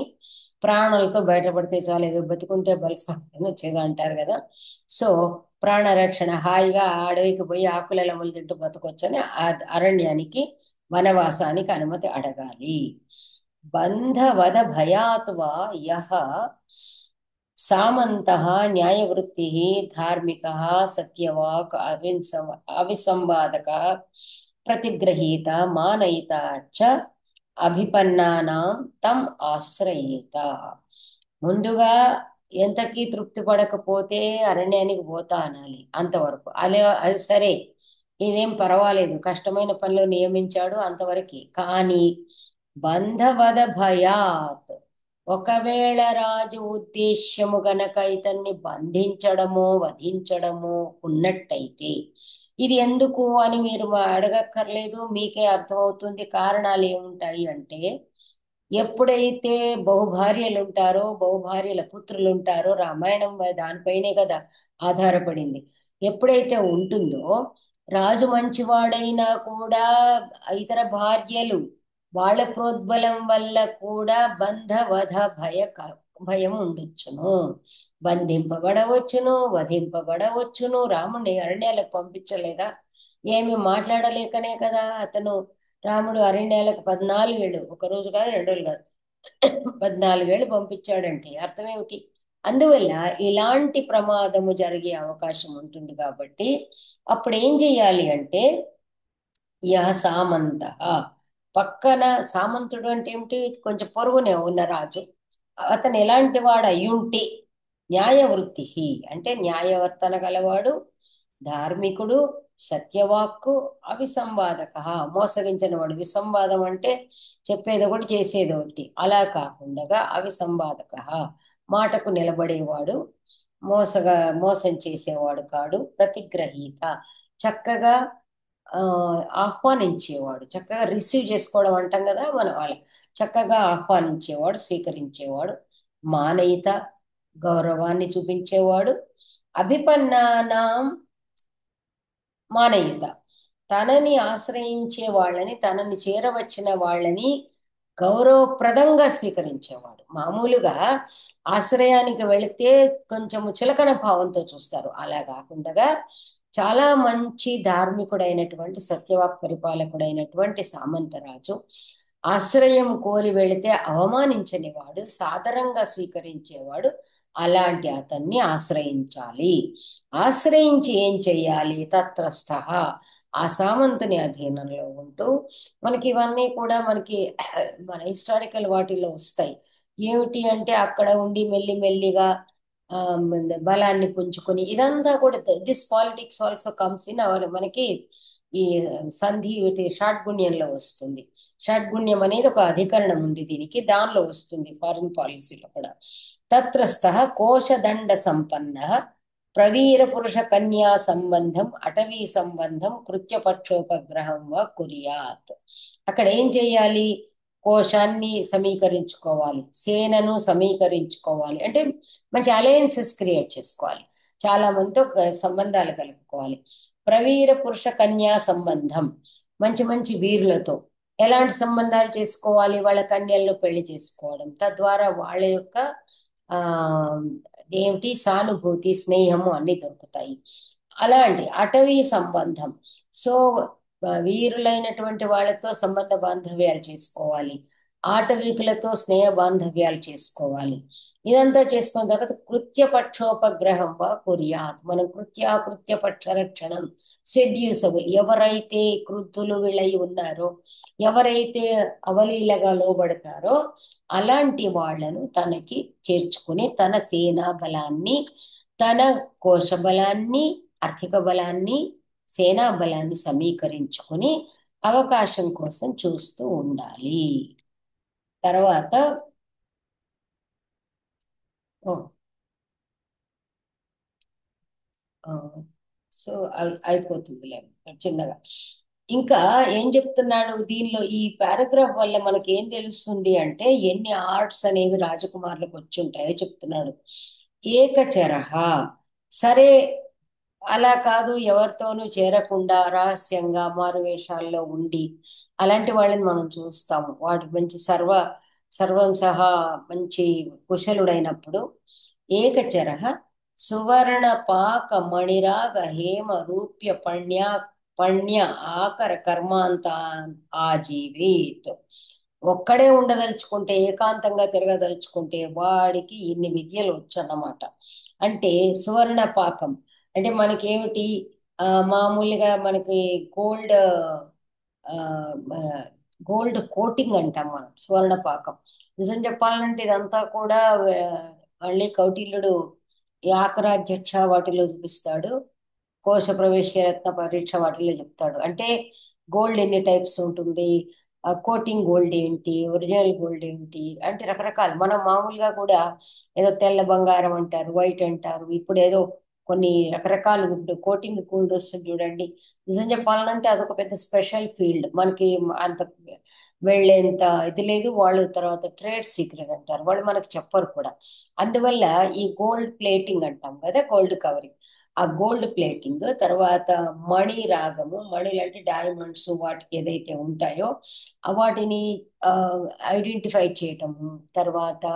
ప్రాణాలతో బయటపడితే చాలు, ఏదో బతుకుంటే బలిసాను వచ్చేది అంటారు కదా. సో ప్రాణరక్షణ, హాయిగా ఆ అడవికి పోయి ఆకులెలములు తింటూ బతకొచ్చని ఆ అరణ్యానికి, వనవాసానికి అనుమతి అడగాలి. బంధవద భయాత్ వా యః సామంతః న్యాయవృత్తిః ధార్మికः సత్యవాక్ అవిసంవాదకः ప్రతిగ్రహీత మానయిత చ అభిపన్నానాం తం ఆశ్రయేత. ముందుగా ఎంతకీ తృప్తి పడకపోతే అరణ్యానికి పోతా అనాలి, అంతవరకు అలా అది సరే, ఇదేం పర్వాలేదు, కష్టమైన పనులు నియమించాడు అంతవరకు. కానీ బంధవద భయాత్, ఒకవేళ రాజు ఉద్దేశ్యము గనక ఇతన్ని బంధించడమో వధించడమో ఉన్నట్టయితే, ఇది ఎందుకు అని మీరు అడగక్కర్లేదు, మీకే అర్థమవుతుంది. కారణాలు ఏముంటాయి అంటే, ఎప్పుడైతే బహుభార్యలు ఉంటారో, బహుభార్యల పుత్రులు ఉంటారో, రామాయణం దానిపైనే కదా ఆధారపడింది. ఎప్పుడైతే ఉంటుందో, రాజు మంచివాడైనా కూడా ఇతర భార్యలు వాళ్ళ ప్రోద్బలం వల్ల కూడా బంధవధ భయం ఉండొచ్చును, బంధింపబడవచ్చును, వధింపబడవచ్చును. రాముడిని అరణ్యాలకు పంపించలేదా, ఏమి మాట్లాడలేకనే కదా అతను, రాముడు అరణ్యాలకు 14 ఏళ్ళు, ఒక రోజు కాదు 2 రోజులు కాదు 14 ఏళ్ళు పంపించాడంటే అర్థం ఏమిటి. అందువల్ల ఇలాంటి ప్రమాదము జరిగే అవకాశం ఉంటుంది కాబట్టి అప్పుడు ఏం చెయ్యాలి అంటే, యహ సామంత, పక్కన సామంతుడు అంటే ఏమిటి, కొంచెం పొరుగునే ఉన్న రాజు, అతను ఎలాంటి వాడు అయ్యుంటే, న్యాయవృత్తి అంటే న్యాయవర్తన గలవాడు, ధార్మికుడు, సత్యవాక్కు, అవిసంవాదక, మోసగించిన వాడు. విసంవాదం అంటే చెప్పేది ఒకటి చేసేది ఒకటి, అలా కాకుండా అవిసంవాదక, మాటకు నిలబడేవాడు, మోసం చేసేవాడు కాడు. ప్రతిగ్రహీత, చక్కగా ఆ ఆహ్వానించేవాడు, చక్కగా రిసీవ్ చేసుకోవడం అంటాం కదా మనం, అలా చక్కగా ఆహ్వానించేవాడు, స్వీకరించేవాడు. మానయిత, గౌరవాన్ని చూపించేవాడు. అభిపన్నానాం మానయిత, తనని ఆశ్రయించే వాళ్ళని, తనని చేరవచ్చిన వాళ్ళని గౌరవప్రదంగా స్వీకరించేవాడు. మామూలుగా ఆశ్రయానికి వెళితే కొంచెము చులకన భావంతో చూస్తారు, అలా కాకుండా చాలా మంచి ధార్మికుడైనటువంటి సత్యవాక్ పరిపాలకుడైనటువంటి సామంతరాజు ఆశ్రయం కోరి వెళితే అవమానించని వాడు, సాదరంగా స్వీకరించేవాడు, అలాంటి అతన్ని ఆశ్రయించాలి. ఆశ్రయించి ఏం చెయ్యాలి? తత్రస్థ, ఆ సామంతుని అధీనంలో ఉంటూ, మనకి ఇవన్నీ కూడా మనకి మన హిస్టారికల్ వాటిల్లో వస్తాయి. ఏమిటి అంటే అక్కడ ఉండి మెల్లి మెల్లిగా ఆ, బలాన్ని పుంజుకొని, ఇదంతా కూడా this politics also comes in our మనకి ఈ సంధి షాడ్గుణ్యంలో వస్తుంది. షాడ్గుణ్యం అనేది ఒక అధికరణం ఉంది దీనికి, దానిలో వస్తుంది ఫారిన్ పాలసీలో కూడా. తత్రస్థ కోశదండ సంపన్న ప్రవీర పురుష కన్యా సంబంధం అటవీ సంబంధం కృత్యపక్షోపగ్రహం వా కుర్యాత్. అక్కడ ఏం చేయాలి? కోశాన్ని సమీకరించుకోవాలి, సేనను సమీకరించుకోవాలి, అంటే మంచి అలయన్సెస్ క్రియేట్ చేసుకోవాలి, చాలా మందితో సంబంధాలు కలుపుకోవాలి. ప్రవీర పురుష కన్యా సంబంధం, మంచి మంచి వీరులతో ఎలాంటి సంబంధాలు చేసుకోవాలి? వాళ్ళ కన్యలను పెళ్లి చేసుకోవడం, తద్వారా వాళ్ళ యొక్క ఆ ఏమిటి సానుభూతి, స్నేహము అన్ని దొరుకుతాయి. అలాంటి అటవీ సంబంధం, సో వీరులైనటువంటి వాళ్ళతో సంబంధ బాంధవ్యాలు చేసుకోవాలి, ఆటవీకులతో స్నేహ బాంధవ్యాలు చేసుకోవాలి. ఇదంతా చేసుకున్న తర్వాత కృత్యపక్షోపగ్రహం వా కుర్యాత్, మనం కృత్యాకృత్య పక్ష రక్షణం, సెడ్యూసబుల్, ఎవరైతే క్రుద్ధులు వీళ్ళై ఉన్నారో, ఎవరైతే అవలీలగా లోబడతారో అలాంటి వాళ్ళను తనకి చేర్చుకుని తన సేనా బలాన్ని, తన కోశ బలాన్ని, ఆర్థిక బలాన్ని, సేనా బలాన్ని సమీకరించుకుని అవకాశం కోసం చూస్తూ ఉండాలి. తర్వాత ఓ, ఆ, సో అయిపోతుందిలే చిన్నగా. ఇంకా ఏం చెప్తున్నాడు దీనిలో? ఈ పారాగ్రాఫ్ వల్ల మనకి ఏం తెలుస్తుంది అంటే ఎన్ని ఆర్ట్స్ అనేవి రాజకుమారులకు వచ్చి ఉంటాయో చెప్తున్నాడు. ఏకచరహ, సరే అలా కాదు, ఎవరితోనూ చేరకుండా రహస్యంగా మారువేషాల్లో ఉండి అలాంటి వాళ్ళని మనం చూస్తాము. వాటి మంచి సర్వం సహా మంచి కుశలుడైనప్పుడు ఏకచరః సువర్ణ పాక మణిరాగ హేమ రూప్య పణ్య ఆకర కర్మాంత ఆజీవేత్. ఒక్కడే ఉండదలుచుకుంటే, ఏకాంతంగా తిరగదలుచుకుంటే వాడికి ఇన్ని విద్యలు వచ్చన్నమాట. అంటే సువర్ణ పాకం అంటే మనకేమిటి? మామూలుగా మనకి గోల్డ్ గోల్డ్ కోటింగ్ అంటాం మనం సువర్ణ పాకం. నిజం చెప్పాలంటే ఇదంతా కూడా మళ్ళీ కౌటిల్యుడు ఈ ఆకరాధ్యక్ష వాటిలో చూపిస్తాడు, కోశ ప్రవేశ రత్న పరీక్ష వాటిలో చెప్తాడు. అంటే గోల్డ్ ఎన్ని టైప్స్ ఉంటుంది, కోటింగ్ గోల్డ్ ఏంటి, ఒరిజినల్ గోల్డ్ ఏంటి, అంటే రకరకాలు. మనం మామూలుగా కూడా ఏదో తెల్ల బంగారం అంటారు, వైట్ అంటారు, ఇప్పుడు ఏదో కొన్ని రకరకాలు ఇప్పుడు కోటింగ్ గోల్డ్ వస్తుంది చూడండి. నిజం చెప్పాలంటే అదొక పెద్ద స్పెషల్ ఫీల్డ్, మనకి అంత వెళ్ళేంత ఇది లేదు. వాళ్ళు తర్వాత ట్రేడ్ సీక్రెట్ అంటారు, వాళ్ళు మనకి చెప్పరు కూడా. అందువల్ల ఈ గోల్డ్ ప్లేటింగ్ అంటాం కదా, గోల్డ్ కవరింగ్, ఆ గోల్డ్ ప్లేటింగ్, తర్వాత మణి రాగము, మణిలు అంటే డైమండ్స్, వాటికి ఏదైతే ఉంటాయో వాటిని ఐడెంటిఫై చేయటము, తర్వాత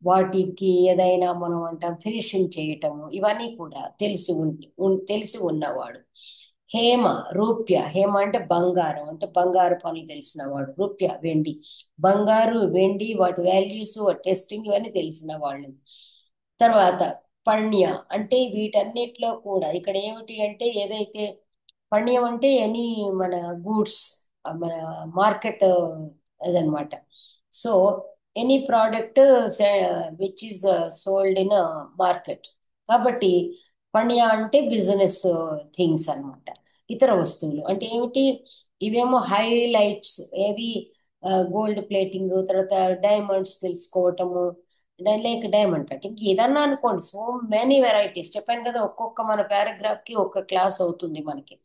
వాటికి ఏదైనా మనం అంటాం ఫినిషింగ్ చేయటము, ఇవన్నీ కూడా తెలిసి ఉన్నవాడు. హేమ రూప్య, హేమ అంటే బంగారం, అంటే బంగారు పనులు తెలిసిన వాడు. రూప్య వెండి, బంగారు వెండి వాటి వాల్యూస్ టెస్టింగ్ ఇవన్నీ తెలిసిన వాళ్ళు. తర్వాత పణ్య అంటే వీటన్నిటిలో కూడా ఇక్కడ ఏమిటి అంటే ఏదైతే పణ్యం అంటే ఎనీ మన గూడ్స్, మన మార్కెట్ అదనమాట. So any product which is sold in market. కాబట్టి పణ్య అంటే బిజినెస్ థింగ్స్ అన్నమాట. ఇతర వస్తువులు అంటే ఏమిటి? ఇవేమో హైలైట్స్ ఏవి? గోల్డ్ ప్లేటింగ్, తర్వాత డైమండ్స్ తెలుసుకోవటము, లేక డైమండ్ కటింగ్, ఏదన్నా అనుకోండి. సో మెనీ వెరైటీస్ చెప్పాను కదా, ఒక్కొక్క మన పారాగ్రాఫ్ కి ఒక క్లాస్ అవుతుంది మనకి.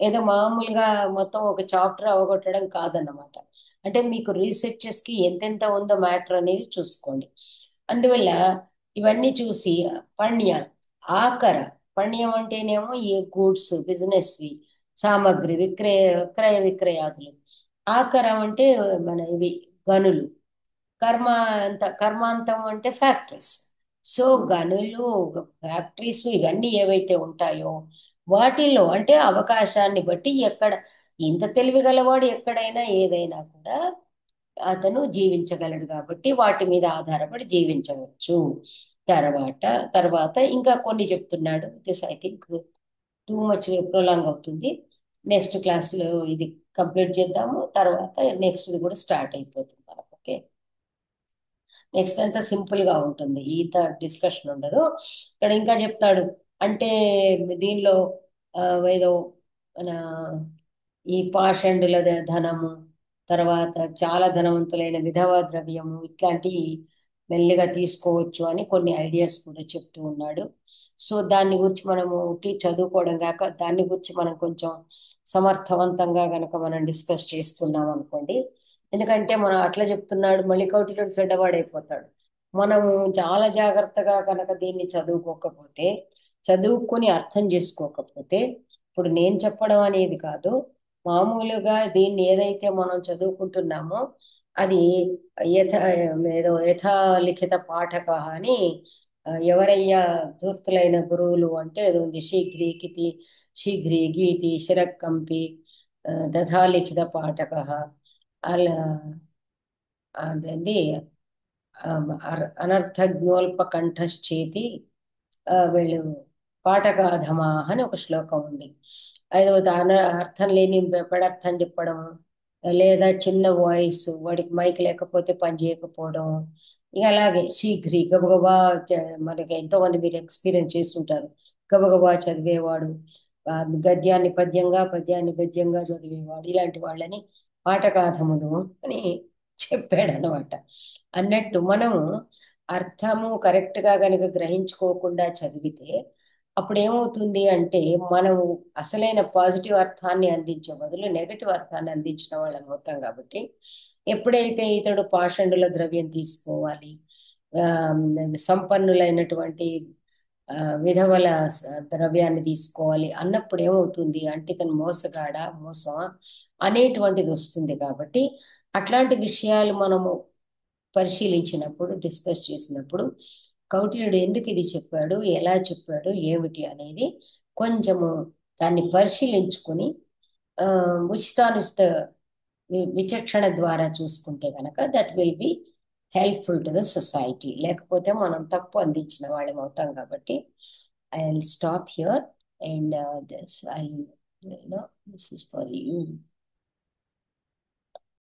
ఏదో మామూలుగా మొత్తం ఒక చాప్టర్ అవగొట్టడం కాదన్నమాట. అంటే మీకు రీసెర్చెస్ కి ఎంతెంత ఉందో మ్యాటర్ అనేది చూసుకోండి. అందువల్ల ఇవన్నీ చూసి పణ్య ఆకర, పణ్యం అంటేనేమో ఈ గూడ్స్ బిజినెస్వి, సామగ్రి క్రయ విక్రయాదులు. ఆకరం అంటే మన ఇవి గనులు. కర్మాంతం అంటే ఫ్యాక్టరీస్. సో గనులు, ఫ్యాక్టరీస్ ఇవన్నీ ఏవైతే ఉంటాయో వాటిలో అంటే అవకాశాన్ని బట్టి ఎక్కడ ఇంత తెలివి గలవాడు ఎక్కడైనా ఏదైనా కూడా అతను జీవించగలడు, కాబట్టి వాటి మీద ఆధారపడి జీవించవచ్చు. తర్వాత తర్వాత ఇంకా కొన్ని చెప్తున్నాడు. This I think too much prolong అవుతుంది. నెక్స్ట్ క్లాస్లో ఇది కంప్లీట్ చేద్దాము. తర్వాత నెక్స్ట్ కూడా స్టార్ట్ అయిపోతుంది మనకు. ఓకే, నెక్స్ట్ అంతా సింపుల్ గా ఉంటుంది, ఈత డిస్కషన్ ఉండదు. ఇక్కడ ఇంకా చెప్తాడు. అంటే దీనిలో ఆ, ఏదో మన ఈ పాషండుల ధనము, తర్వాత చాలా ధనవంతులైన విధవా ద్రవ్యము, ఇట్లాంటి మెల్లిగా తీసుకోవచ్చు అని కొన్ని ఐడియాస్ కూడా చెప్తూ ఉన్నాడు. సో దాన్ని గురించి మనము చదువుకోవడం కాక దాన్ని గురించి మనం కొంచెం సమర్థవంతంగా గనక మనం డిస్కస్ చేసుకున్నాం అనుకోండి. ఎందుకంటే మనం అట్లా చెప్తున్నాడు, మళ్ళీ కౌటిల్యుడు చెడ్డవాడైపోతాడు. మనము చాలా జాగ్రత్తగా కనుక దీన్ని చదువుకోకపోతే, చదువుకొని అర్థం చేసుకోకపోతే, ఇప్పుడు నేను చెప్పడం అనేది కాదు, మామూలుగా దీన్ని ఏదైతే మనం చదువుకుంటున్నామో అది యథ ఏదో యథాలిఖిత పాఠక అని ఎవరయ్యా ధూర్తులైన గురువులు అంటే అది ఉంది. శీఘ్రీకితి శీఘ్రీ గీతి శిరకంపి దధాలిఖిత పాఠక అలా అదేంటి అనర్థజ్ఞోల్పకంఠశ్చేతి వీళ్ళు పాఠకాధమా అని ఒక శ్లోకం ఉంది. ఐదవది అర్థం లేని పెడర్థం చెప్పడం, లేదా చిన్న వాయిస్, వాడికి మైక్ లేకపోతే పని చేయకపోవడం. ఇక అలాగే శీఘ్రి గబగబా మనకి ఎంతో మంది మీరు ఎక్స్పీరియన్స్ చేస్తుంటారు. గబగబా చదివేవాడు, ఆ, గద్యాన్ని పద్యంగా పద్యాన్ని గద్యంగా చదివేవాడు, ఇలాంటి వాళ్ళని పాఠకాధములు అని చెప్పాడనమాట. అన్నట్టు మనము అర్థము కరెక్ట్ గా గనుక గ్రహించుకోకుండా చదివితే అప్పుడు ఏమవుతుంది అంటే మనము అసలైన పాజిటివ్ అర్థాన్ని అందించే బదులు నెగటివ్ అర్థాన్ని అందించిన వాళ్ళం అవుతాం. కాబట్టి ఎప్పుడైతే ఇతడు పాషండుల ద్రవ్యం తీసుకోవాలి, ఆ, సంపన్నులైనటువంటి ఆ, విధవల ద్రవ్యాన్ని తీసుకోవాలి అన్నప్పుడు ఏమవుతుంది అంటే ఇతను మోసగాడ, మోసమా అనేటువంటిది వస్తుంది. కాబట్టి అట్లాంటి విషయాలు మనము పరిశీలించినప్పుడు, డిస్కస్ చేసినప్పుడు కౌటిల్యుడు ఎందుకు ఇది చెప్పాడు, ఎలా చెప్పాడు, ఏమిటి అనేది కొంచెము దాన్ని పరిశీలించుకుని ఆ, ఉచితానుచిత విచక్షణ ద్వారా చూసుకుంటే కనుక that will be helpful to the society. లేకపోతే మనం తప్పు అందించిన వాళ్ళం అవుతాం. కాబట్టి I will stop here and this I this is for you.